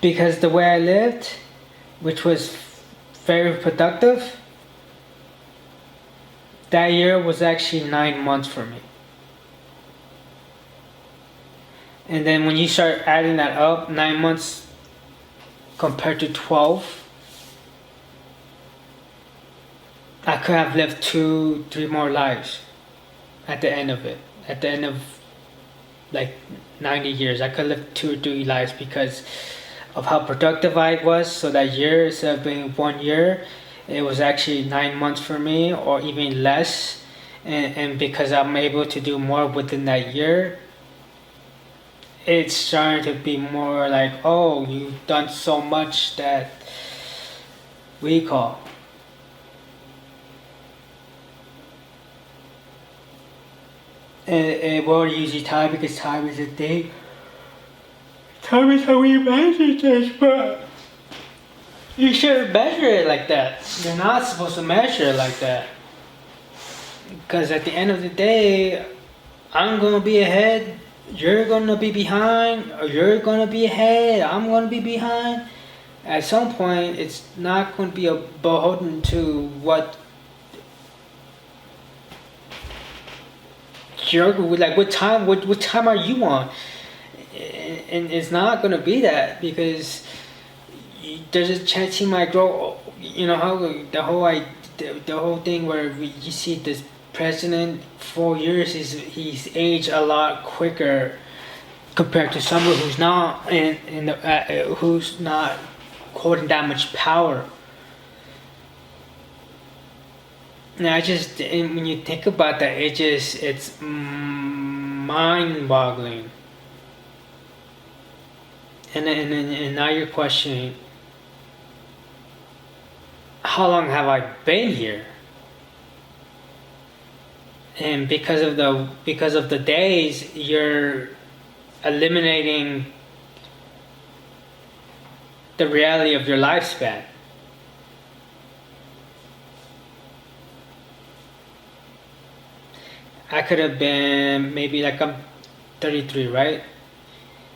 because the way I lived, which was very productive, that year was actually 9 months for me. And then when you start adding that up, 9 months compared to 12, I could have lived 2-3 more lives at the end of it. At the end of like 90 years, I could live 2 or 3 lives because of how productive I was. So that year, instead of being 1 year, it was actually 9 months for me, or even less. And because I'm able to do more within that year, it's starting to be more like, oh, you've done so much that we call. And it won't use time because time is a thing. Time is how we measure this, but you shouldn't measure it like that. You're not supposed to measure it like that. Because at the end of the day, I'm going to be ahead, you're going to be behind, or you're going to be ahead, I'm going to be behind. At some point, it's not going to be beholden to what what time are you on, and it's not gonna be that, because there's a chance he might grow. You know how the whole thing where you see this president 4 years he's aged a lot quicker compared to someone who's not who's not holding that much power. And when you think about that, it's mind-boggling. And now you're questioning, how long have I been here? And because of the days, you're eliminating the reality of your lifespan. I could have been maybe like I'm 33, right?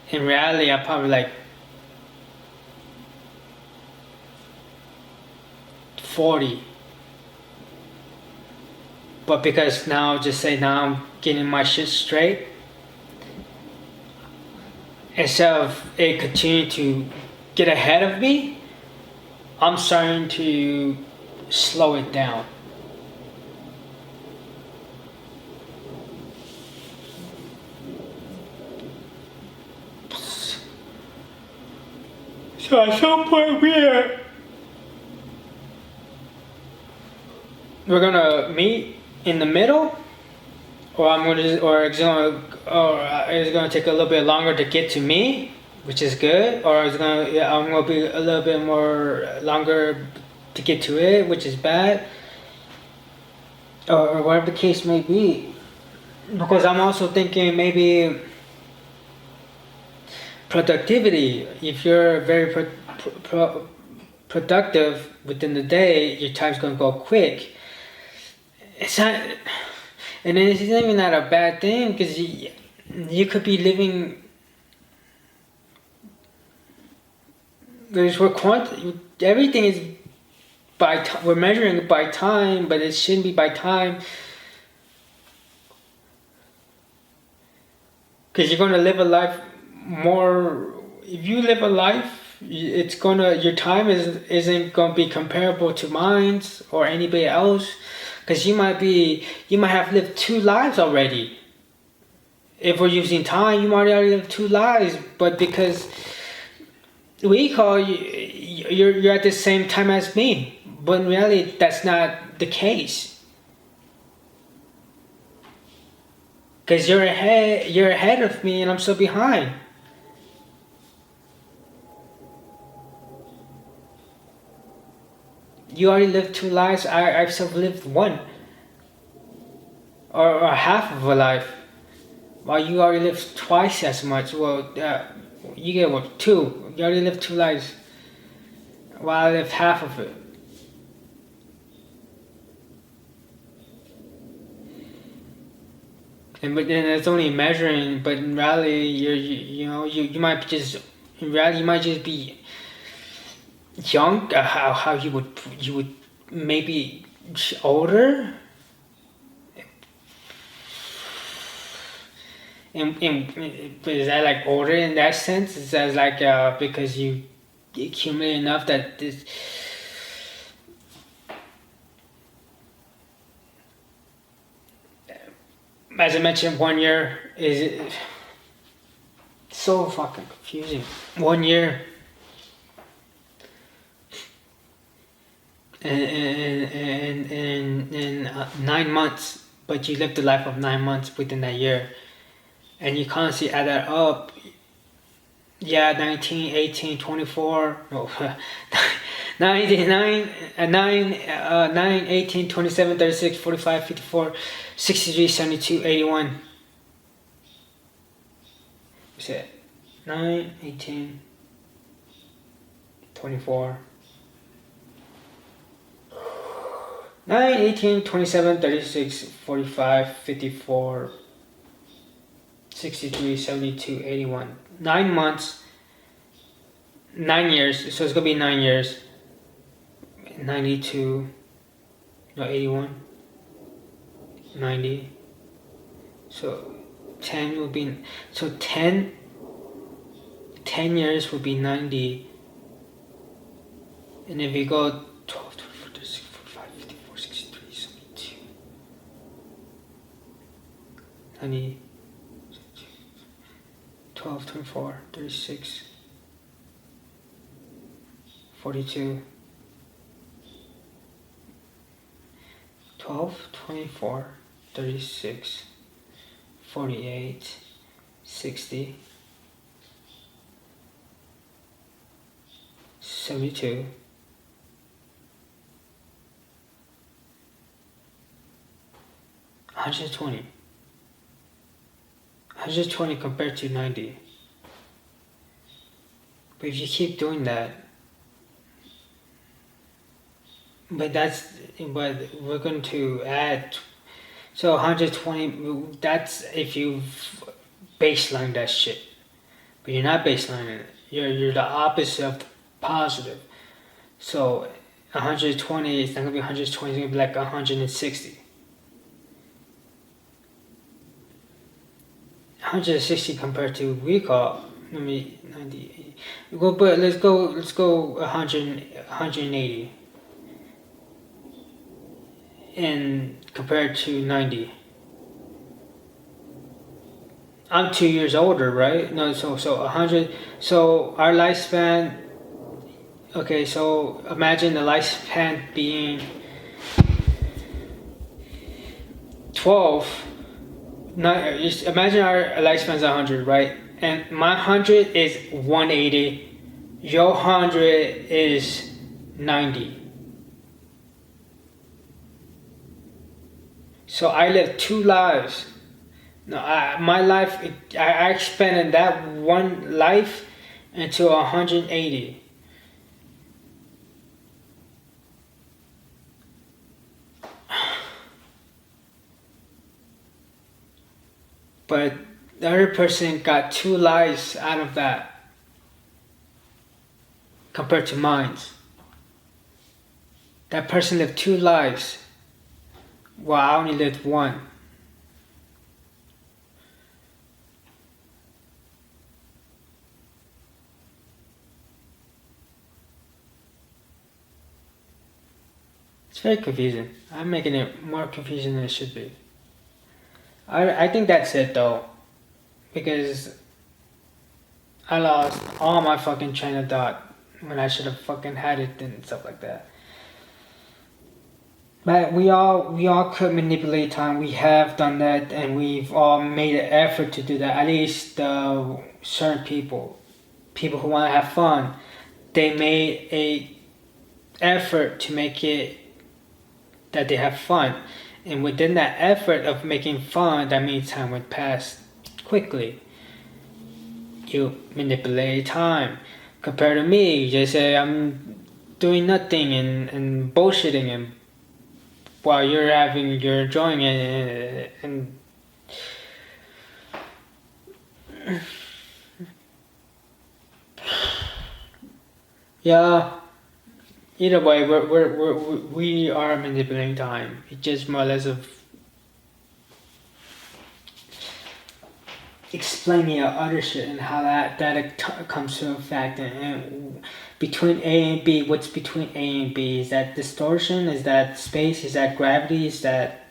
In reality, I'm probably like 40. But because now I'm getting my shit straight, instead of it continuing to get ahead of me, I'm starting to slow it down. So at some point we're gonna meet in the middle, or it's gonna take a little bit longer to get to me, which is good, or I'm gonna be a little bit more longer to get to it, which is bad, or whatever the case may be. Because I'm also thinking maybe productivity. If you're very productive within the day, your time's gonna go quick. It's not, and then it's even not a bad thing, because you could be living. Everything is we're measuring it by time, but it shouldn't be by time. Because you're gonna live a life more. If you live a life, your time isn't gonna be comparable to mine or anybody else. Because you might have lived 2 lives already. If we're using time, you might already live 2 lives, but because we call you're at the same time as me, but in reality that's not the case. Because you're ahead of me and I'm still behind. You already lived 2 lives, I've still lived 1. Or half of a life. While you already lived twice as much. Well, you get 2. You already lived 2 lives. While I lived half of it. But then it's only measuring, but in reality, you might just be young. How you would maybe older. Is that like older in that sense? Is that like because you accumulate enough that this. As I mentioned, 1 year is so fucking confusing. 1 year and 9 months, but you lived the life of 9 months within that year, and you constantly add that up. Yeah, 19, 18, 24. No, 9, 18, 27, 36, 45, 54, 63, 72, 81. What's it? 9, 18, 24. 9, 18, 27, 36, 45, 54, 63, 72, 81. 9 months, 9 years, so it's gonna be 9 years. 92, no, 81, 90, so 10 would be, so 10 years would be 90, and if you go 12, 24, 36, 45, 54, 63, 72, 90, 12, 24, 36, 42, 12, 24, 36, 48, 60, 72, 120. 120 compared to 90. But if you keep doing that, but we're going to add, so 120, that's if you baseline that shit. But you're not baselining it. You're the opposite of the positive. So 120, it's not gonna be 120, it's gonna be like 160. 160 compared to recall, let me 90. Let's go 180. And compared to 90. I'm 2 years older, right? No, so 100. So our lifespan Okay, so imagine the lifespan being 12. Just imagine our lifespan is 100, right? And my 100 is 180. Your 100 is 90. So I live two lives. No, my life, I expanded that one life into 180. But the other person got two lives out of that compared to mine. That person lived two lives while I only lived one. It's very confusing. I'm making it more confusing than it should be. I think that's it though, because I lost all my fucking train of thought when I should have fucking had it and stuff like that. But we all could manipulate time. We have done that, and we've all made an effort to do that. At least certain people who want to have fun, they made a effort to make it that they have fun, and within that effort of making fun, that means time went past quickly. You manipulate time. Compared to me, you just say I'm doing nothing and bullshitting and while you're enjoying it and yeah. Either way, we are manipulating time. It's just more or less of explaining other shit and how that comes to effect and between A and B. What's between A and B? Is that distortion? Is that space? Is that gravity? Is that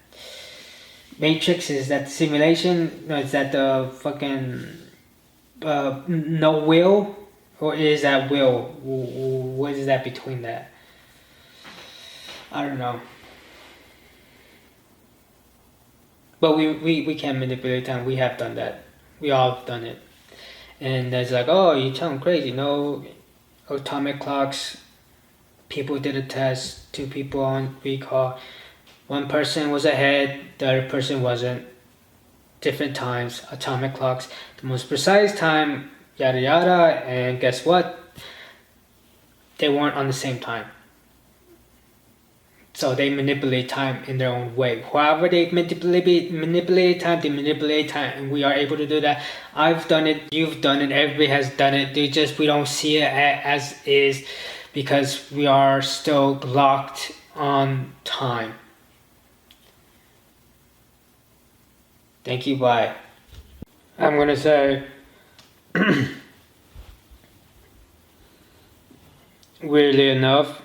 matrix? Is that simulation? No, is that the fucking no will? Or is that will? What is that between that? I don't know. But we can manipulate time. We have done that. We all have done it. And it's like, oh, you tell them crazy. No, atomic clocks. People did a test. Two people on recall. One person was ahead. The other person wasn't. Different times. Atomic clocks. The most precise time. Yada yada. And guess what? They weren't on the same time. So they manipulate time in their own way. However they manipulate time, they manipulate time, and we are able to do that. I've done it, you've done it, everybody has done it. We don't see it as is because we are still locked on time. Thank you, bye. I'm gonna say weirdly enough,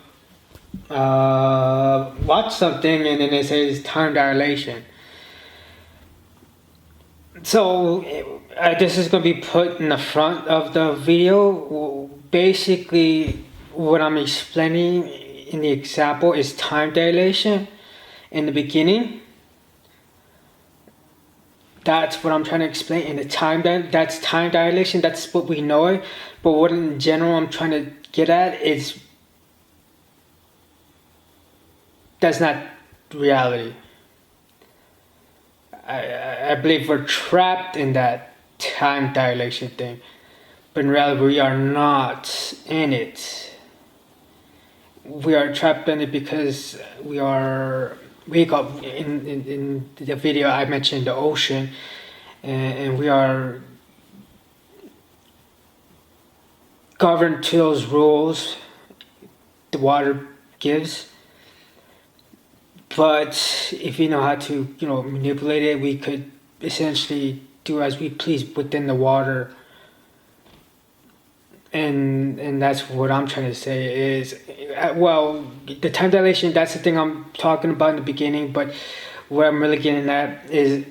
watch something and then it says time dilation. So this is going to be put in the front of the video. Basically, what I'm explaining in the example is time dilation in the beginning. That's what I'm trying to explain in the that's time dilation. That's what we know it. But what in general I'm trying to get at is that's not reality. I believe we're trapped in that time dilation thing, but in reality we are not in it. We are trapped in it because we got in the video I mentioned the ocean, and we are governed to those rules the water gives. But if you know how to, manipulate it, we could essentially do as we please within the water. And that's what I'm trying to say is, well, the time dilation, that's the thing I'm talking about in the beginning, but what I'm really getting at is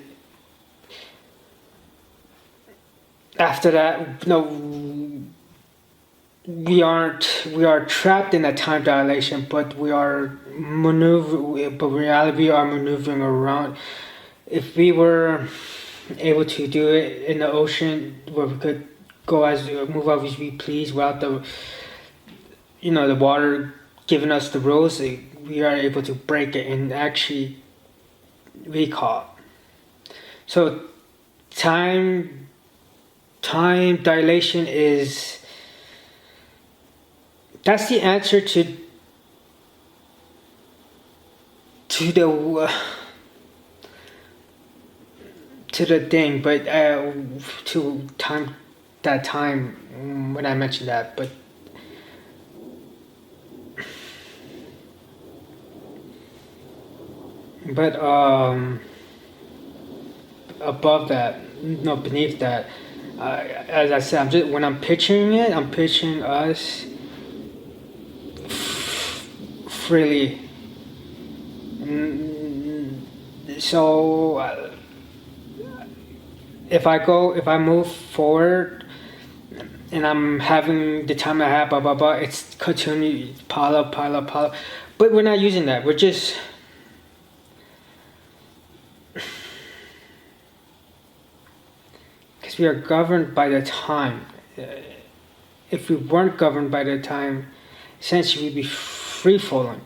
after that, we are trapped in a time dilation, but we are but in reality we are maneuvering around. If we were able to do it in the ocean where we could go as move as we please without the water giving us the rules, we are able to break it and actually recall. So time dilation that's the answer to the thing, but to time when I mentioned that, but above that, no, beneath that, as I said, when I'm picturing it, I'm picturing us freely. So if I move forward and I'm having the time I have, blah blah blah, it's continue pile up, pile up, pile up. But we're not using that. We're just because we are governed by the time. If we weren't governed by the time, essentially we'd be free flowing.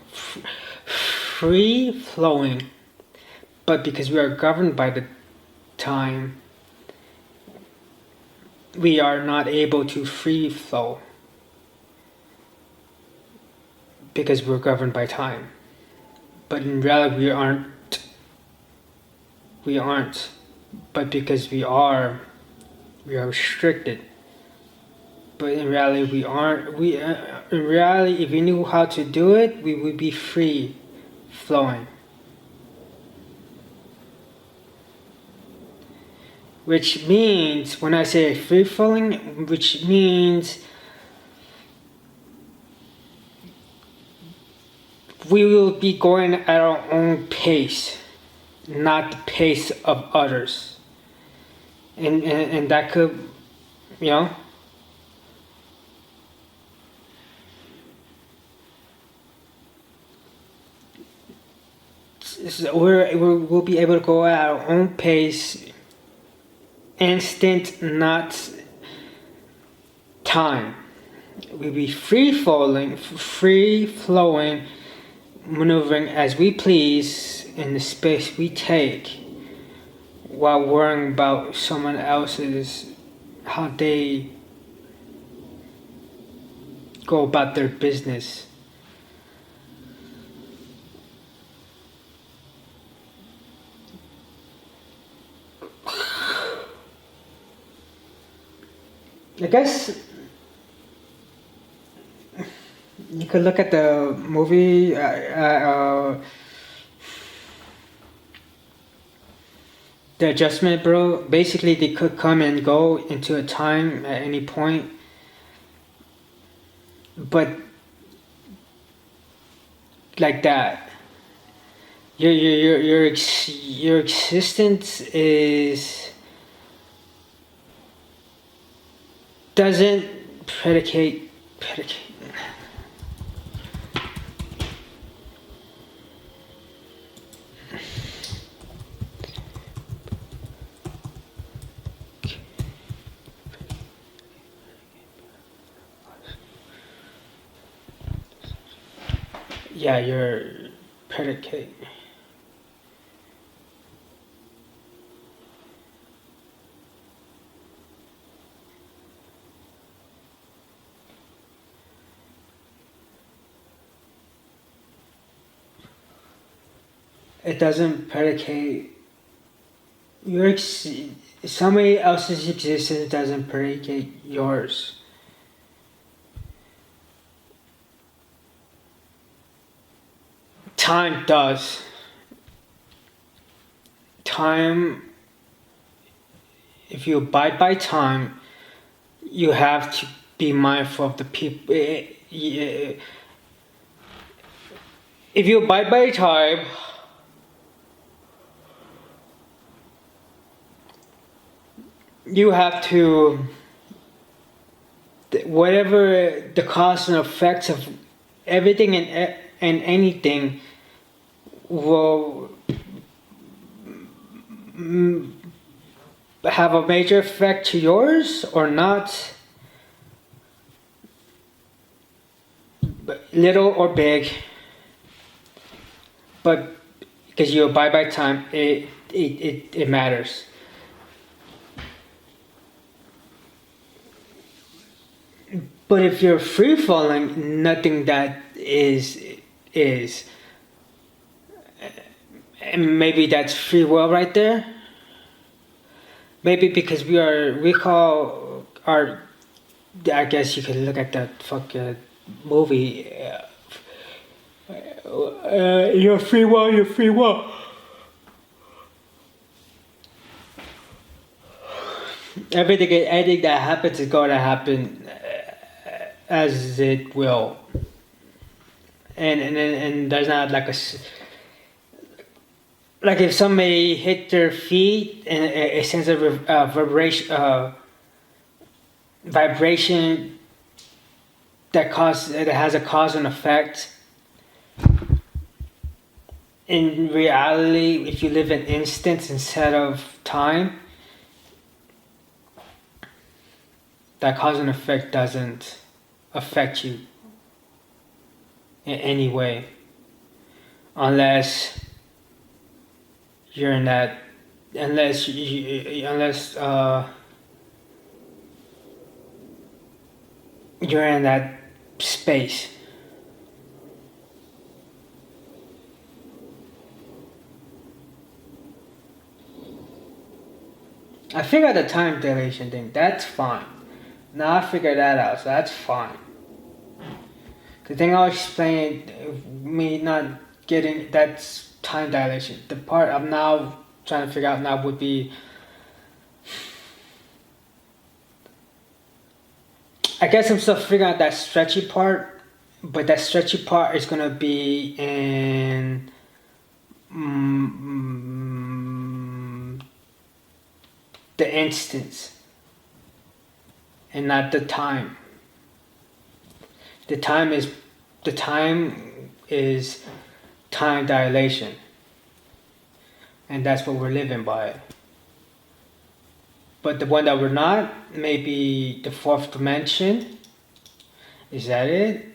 But because we are governed by the time, we are not able to free flow because we're governed by time. But in reality, we aren't. But because we are restricted. But in reality, we aren't. In reality, if we knew how to do it, we would be free flowing. Which means, when I say free flowing, which means we will be going at our own pace, not the pace of others. And that could, we'll be able to go at our own pace, instant, not time. We'll be free flowing, maneuvering as we please in the space we take, while worrying about someone else's, how they go about their business. I guess you could look at the movie The Adjustment Bureau. Basically, they could come and go into a time at any point, but like that, your existence doesn't predicate. Yeah, your predicate. It doesn't predicate somebody else's existence doesn't predicate yours. Time does. Time, if you abide by time, you have to be mindful of the people. If you abide by time, you have to. whatever the cause and effects of everything and anything will have a major effect to yours or not, little or big, but because you abide by time, it matters. But if you're free falling, nothing that is, and maybe that's free will right there. Maybe because we call our, I guess you could look at that fucking movie. Your free will, your free will. Anything that happens is going to happen as it will, and there's not like like if somebody hit their feet and a sense of vibration that has a cause and effect. In reality, if you live in instance instead of time, that cause and effect doesn't affect you in any way, unless you're in that, unless you're in that space. I figured the time dilation thing, that's fine. Now I figured that out, so that's fine. The thing I was explaining, me not getting, that's time dilation. The part I'm now trying to figure out now would be, I guess I'm still figuring out that stretchy part, but that stretchy part is gonna be in the instance and not the time. The time is time dilation, and that's what we're living by. But the one that we're not, maybe the fourth dimension. Is that it?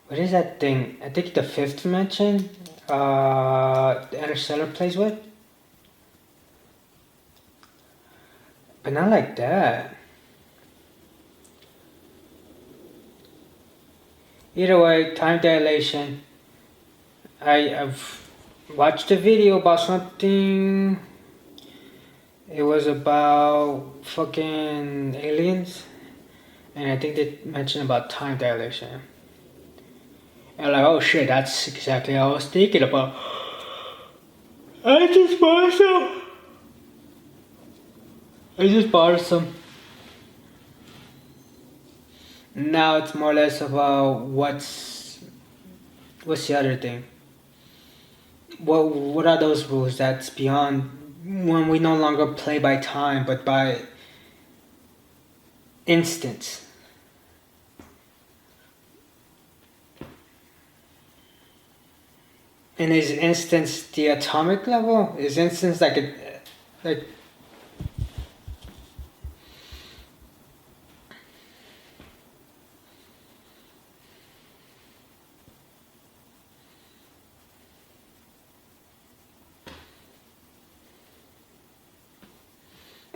What is that thing? I think the fifth dimension. The Interstellar plays with. But not like that. Either way, time dilation. I've watched a video about something. It was about fucking aliens. And I think they mentioned about time dilation. And like, oh shit, that's exactly what I was thinking about. I just bought some. Now it's more or less about what's the other thing? What are those rules that's beyond when we no longer play by time but by instance? And is instance the atomic level? Is instance like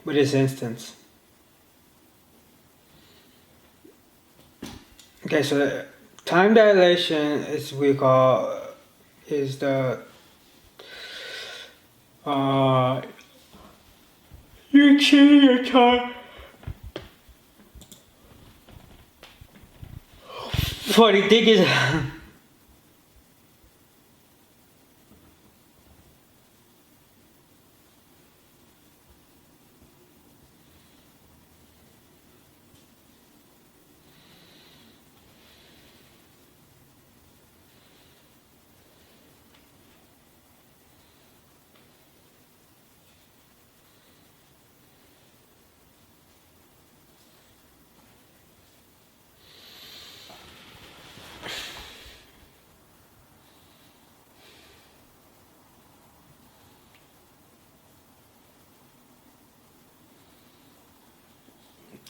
what is instance? Okay, so time dilation is we call is the you change your time. Funny thing is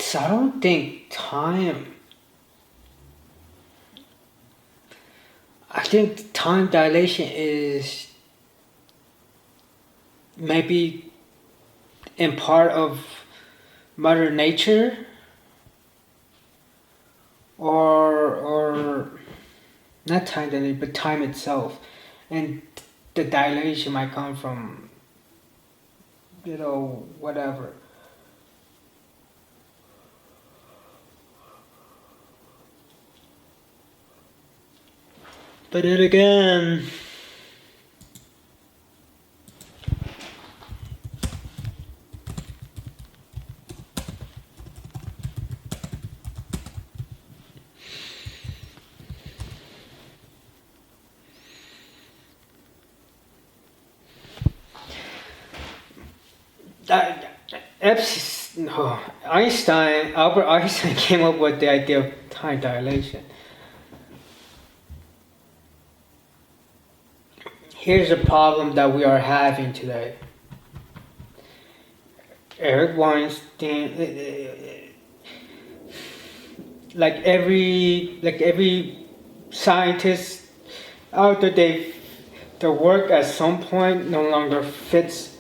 So I don't think time. I think time dilation is maybe in part of Mother Nature, or not time dilation, but time itself, and the dilation might come from whatever. But then again, Albert Einstein came up with the idea of time dilation. Here's a problem that we are having today. Eric Weinstein, like every scientist out there, their work at some point no longer fits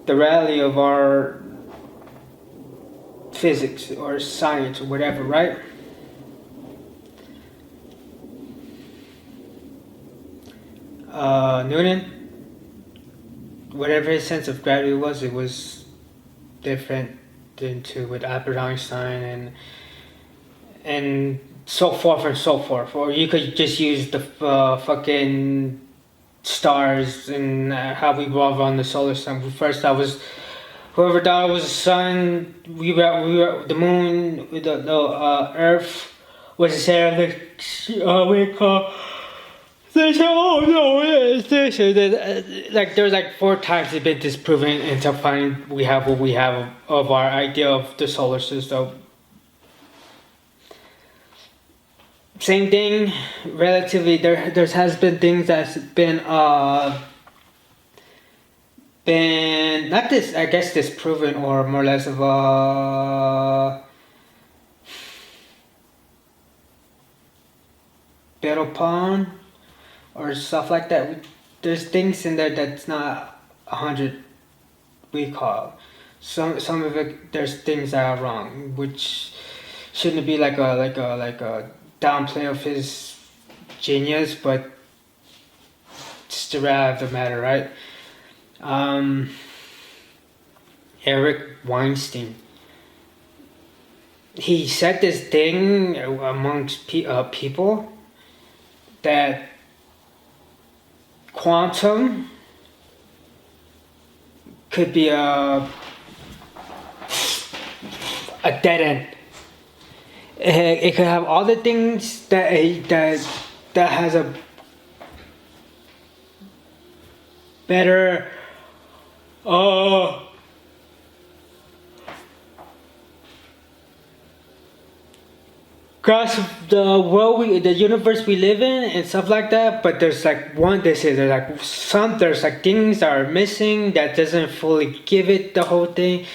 the reality of our physics or science or whatever, right? Newton, whatever his sense of gravity was, it was different than with Albert Einstein and so forth and so forth. Or you could just use the fucking stars and how we revolve around the solar system. First, that was whoever thought it was the sun. We were the moon. The Earth was the center of we call. They say, oh no, it's this. Like there's like 4 times it's been disproven until finally we have what we have of our idea of the solar system. Same thing, relatively. There has been things that's been not this, I guess, disproven or more or less of bet upon or stuff like that. There's things in there that's not 100. We call some of it. There's things that are wrong, which shouldn't be like a downplay of his genius, but it's the reality of the matter, right? Eric Weinstein. He said this thing amongst people that quantum could be a dead end. It could have all the things that has a better grasp the world, the universe we live in, and stuff like that. But there's like there's like things that are missing that doesn't fully give it the whole thing.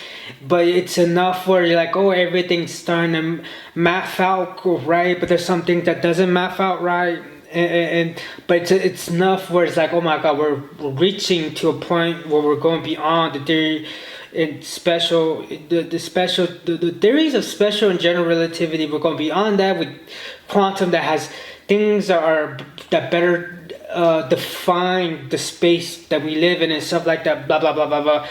But it's enough where you're like, oh, everything's starting to math out right. But there's some things that doesn't math out right. But it's enough where it's like, oh my god, we're reaching to a point where we're going beyond the theory and special the theories of special and general relativity. We're going beyond that with quantum that has things that better define the space that we live in and stuff like that. Blah blah blah blah blah.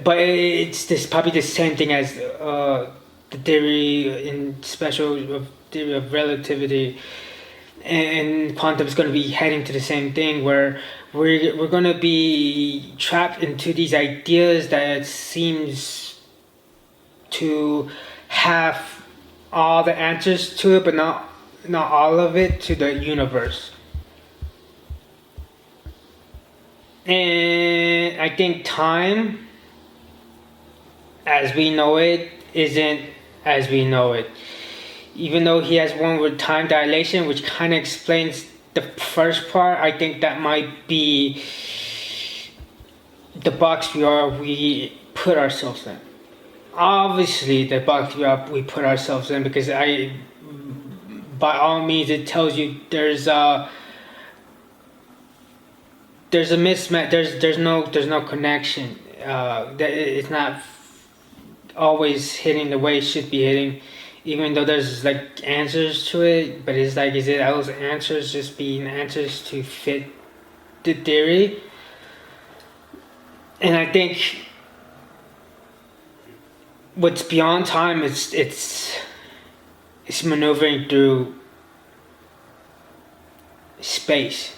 But it's probably the same thing as the theory in theory of relativity. And quantum is going to be heading to the same thing where we're going to be trapped into these ideas that seems to have all the answers to it, but not all of it to the universe. And I think time, as we know it, isn't as we know it. Even though he has one with time dilation, which kind of explains the first part, I think that might be the box we put ourselves in. obviously the box we put ourselves in, because by all means, it tells you there's a mismatch. There's no connection. That it's not always hitting the way it should be hitting, even though there's like answers to it. But it's like, is it those answers just being answers to fit the theory? And I think what's beyond time, it's maneuvering through space.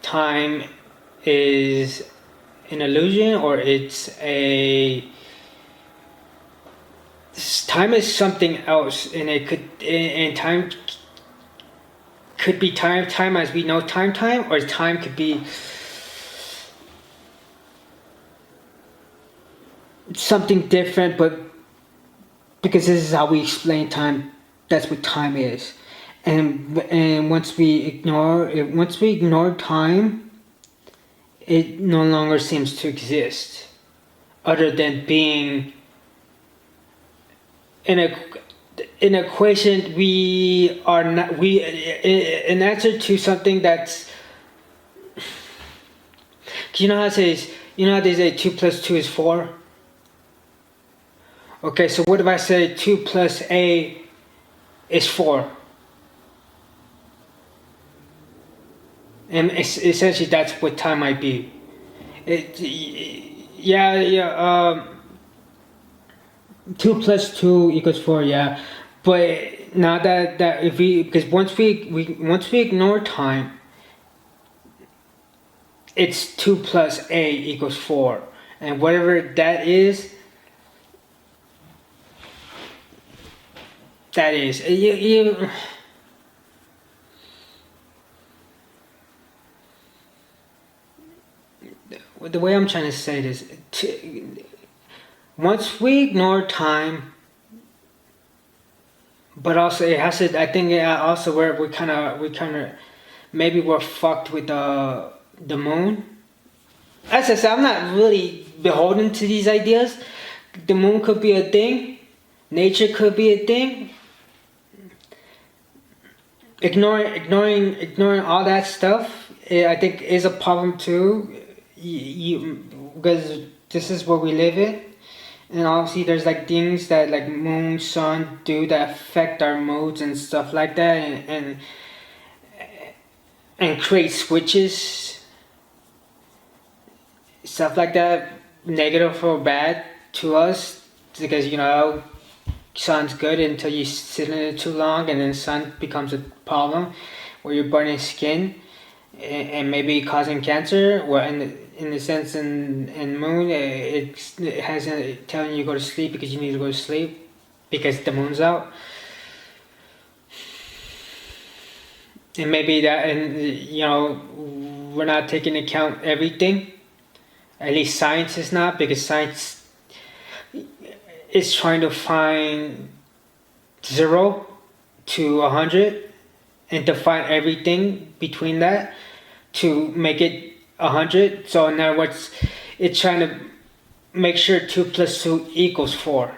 Time is an illusion, or time is something else, and time could be time as we know time, or time could be something different. But because this is how we explain time, that's what time is. And once we ignore time, it no longer seems to exist, other than being an equation. We are not an answer to something that's, you know how they say 2 plus 2 is 4. Okay, so what if I say 2 plus A is 4? And essentially, that's what time might be. 2 plus 2 equals 4. Yeah, but now that if because once we ignore time, it's 2 plus A equals 4, and whatever that is. That is the way I'm trying to say this. Once we ignore time, but also it has to. I think also we kind of maybe we're fucked with the moon. As I said, I'm not really beholden to these ideas. The moon could be a thing. Nature could be a thing. Ignoring all that stuff, I think is a problem too. Because this is what we live in, and obviously there's like things that like moon, sun do that affect our moods and stuff like that, and create switches, stuff like that, negative or bad to us, because sun's good until you sit in it too long, and then sun becomes a problem where you're burning skin and maybe causing cancer. Well, in the sense in moon, it has telling you to go to sleep because you need to go to sleep because the moon's out. And maybe that, and we're not taking into account everything. At least science is not, because science is trying to find 0 to 100 and define everything between that to make it 100. So in other words, it's trying to make sure 2 plus 2 equals 4,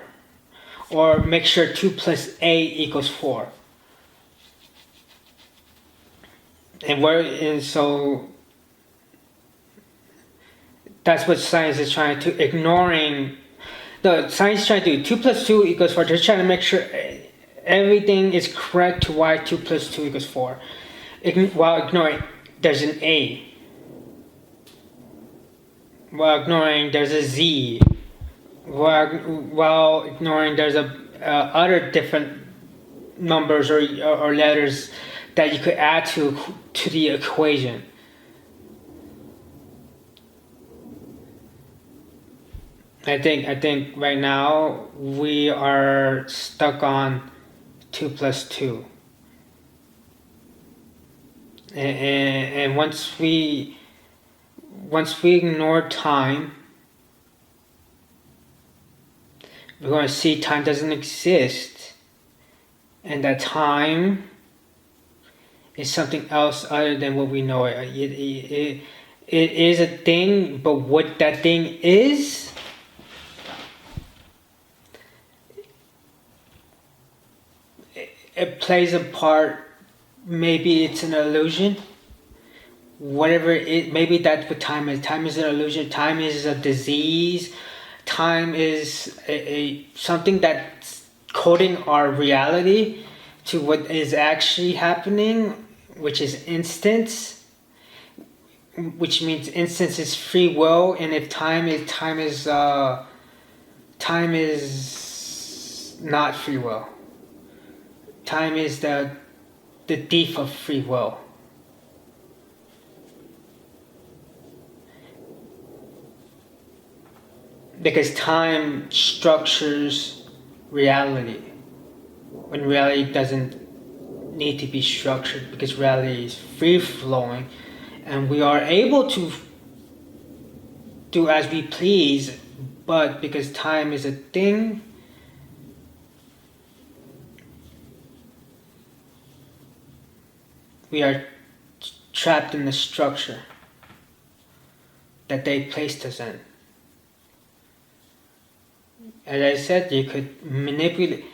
or make sure 2 plus A equals 4. And so that's what science is trying to ignoring. The science is trying to do 2 plus 2 equals 4. They're trying to make sure everything is correct to why 2 plus 2 equals 4. While ignoring there's an A. While ignoring there's a Z. While ignoring there's other different numbers or letters that you could add to the equation. I think right now we are stuck on 2 plus 2. And once we ignore time, we're going to see time doesn't exist, and that time is something else other than what we know it. It is a thing, but what that thing is, it plays a part. Maybe it's an illusion. Whatever it, maybe that's what time is. Time is an illusion. Time is a disease. Time is a something that's coding our reality to what is actually happening, which is instance, which means instance is free will, and if time is not free will. Time is the thief of free will. Because time structures reality when reality doesn't need to be structured, because reality is free flowing and we are able to do as we please, but because time is a thing, we are trapped in the structure that they placed us in. As I said, you could manipulate.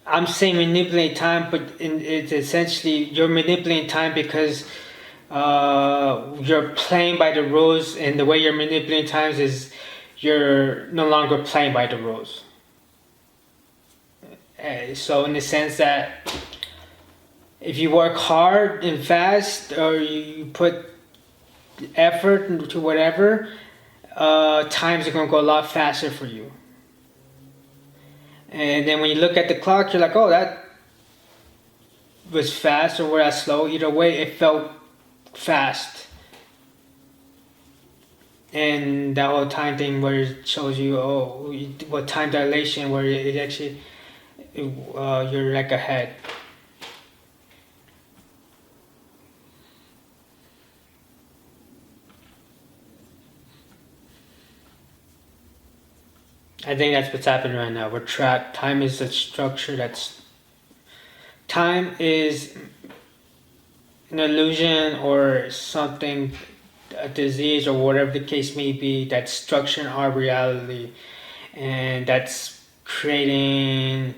I'm saying manipulate time, but it's essentially you're manipulating time because you're playing by the rules, and the way you're manipulating times is you're no longer playing by the rules. So in the sense that if you work hard and fast, or you put effort into whatever, times are going to go a lot faster for you. And then when you look at the clock, you're like, oh, that was fast or was that slow? Either way, it felt fast. And that whole time thing where it shows you, oh, what time dilation, where it actually, you're like ahead. I think that's what's happening right now. We're trapped. Time is a structure that's... Time is an illusion or something, a disease or whatever the case may be, that's structuring our reality. And that's creating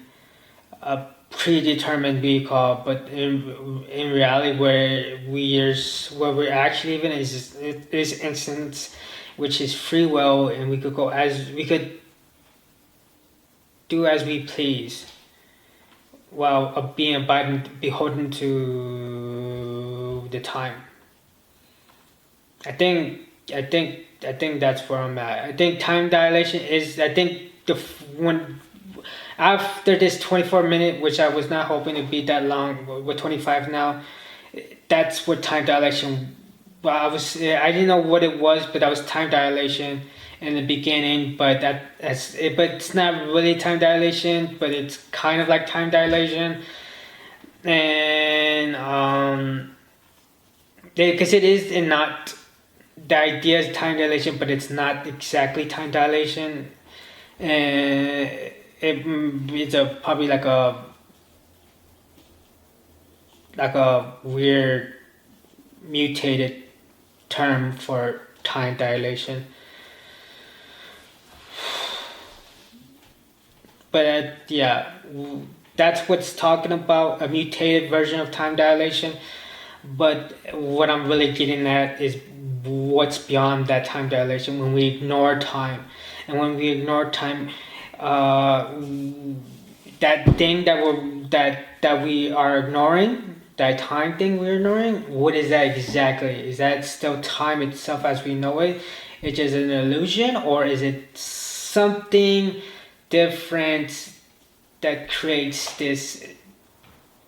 a predetermined vehicle. But in reality, where we're actually living is instance, which is free will, and we could do as we please, while being beholden to the time. I think that's where I'm at. I think time dilation is. I think when after this 24-minute, which I was not hoping to be that long, with 25 now, that's what time dilation. Well, I didn't know what it was, but that was time dilation in the beginning, but but it's not really time dilation, but it's kind of like time dilation, and because it is and not, the idea is time dilation, but it's not exactly time dilation, and it's probably like a weird mutated term for time dilation. But yeah, that's what's talking about, a mutated version of time dilation. But what I'm really getting at is what's beyond that time dilation when we ignore time. And when we ignore time, that thing that we are ignoring, that time thing we're ignoring, what is that exactly? Is that still time itself as we know it? It's just an illusion, or is it something different that creates this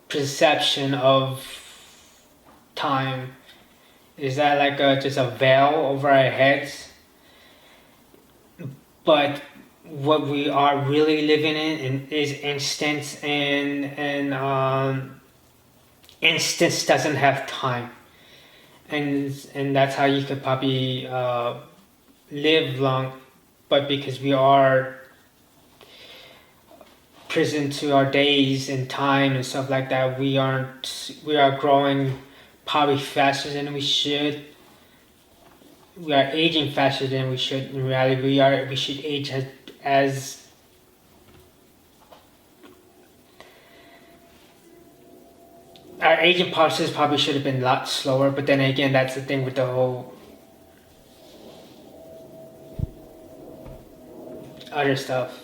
perception of time? Is that like just a veil over our heads? But what we are really living in is instance, and instance doesn't have time, and that's how you could probably live long. But because we are prison to our days and time and stuff like that, we are growing probably faster than we should. We are aging faster than we should. In reality, we should age as Our aging process probably should have been a lot slower, but then again, that's the thing with the whole other stuff.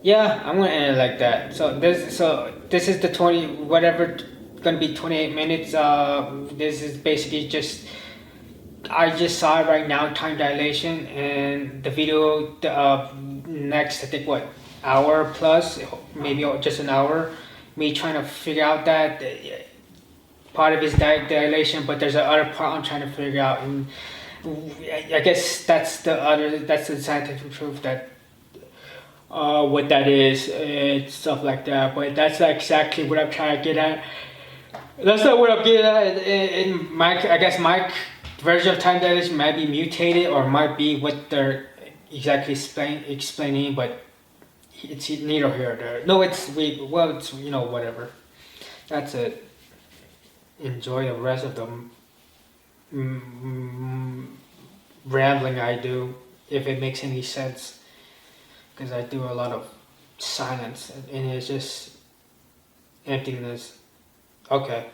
Yeah, I'm gonna end it like that. So this is the 20 whatever gonna be 28 minutes. This is basically just I just saw it right now, time dilation, and the video next I think what hour plus, maybe just an hour. Me trying to figure out that part of his dilation, but there's another part I'm trying to figure out, and I guess that's the scientific proof that what that is and stuff like that. But that's not exactly what I'm trying to get at. That's not what I'm getting at. In my, I guess my version of time dilation might be mutated or might be what they're exactly explaining, but it's neither here nor there. No, it's whatever. That's it. Enjoy the rest of the rambling I do, if it makes any sense, because I do a lot of silence and it's just emptiness. Okay.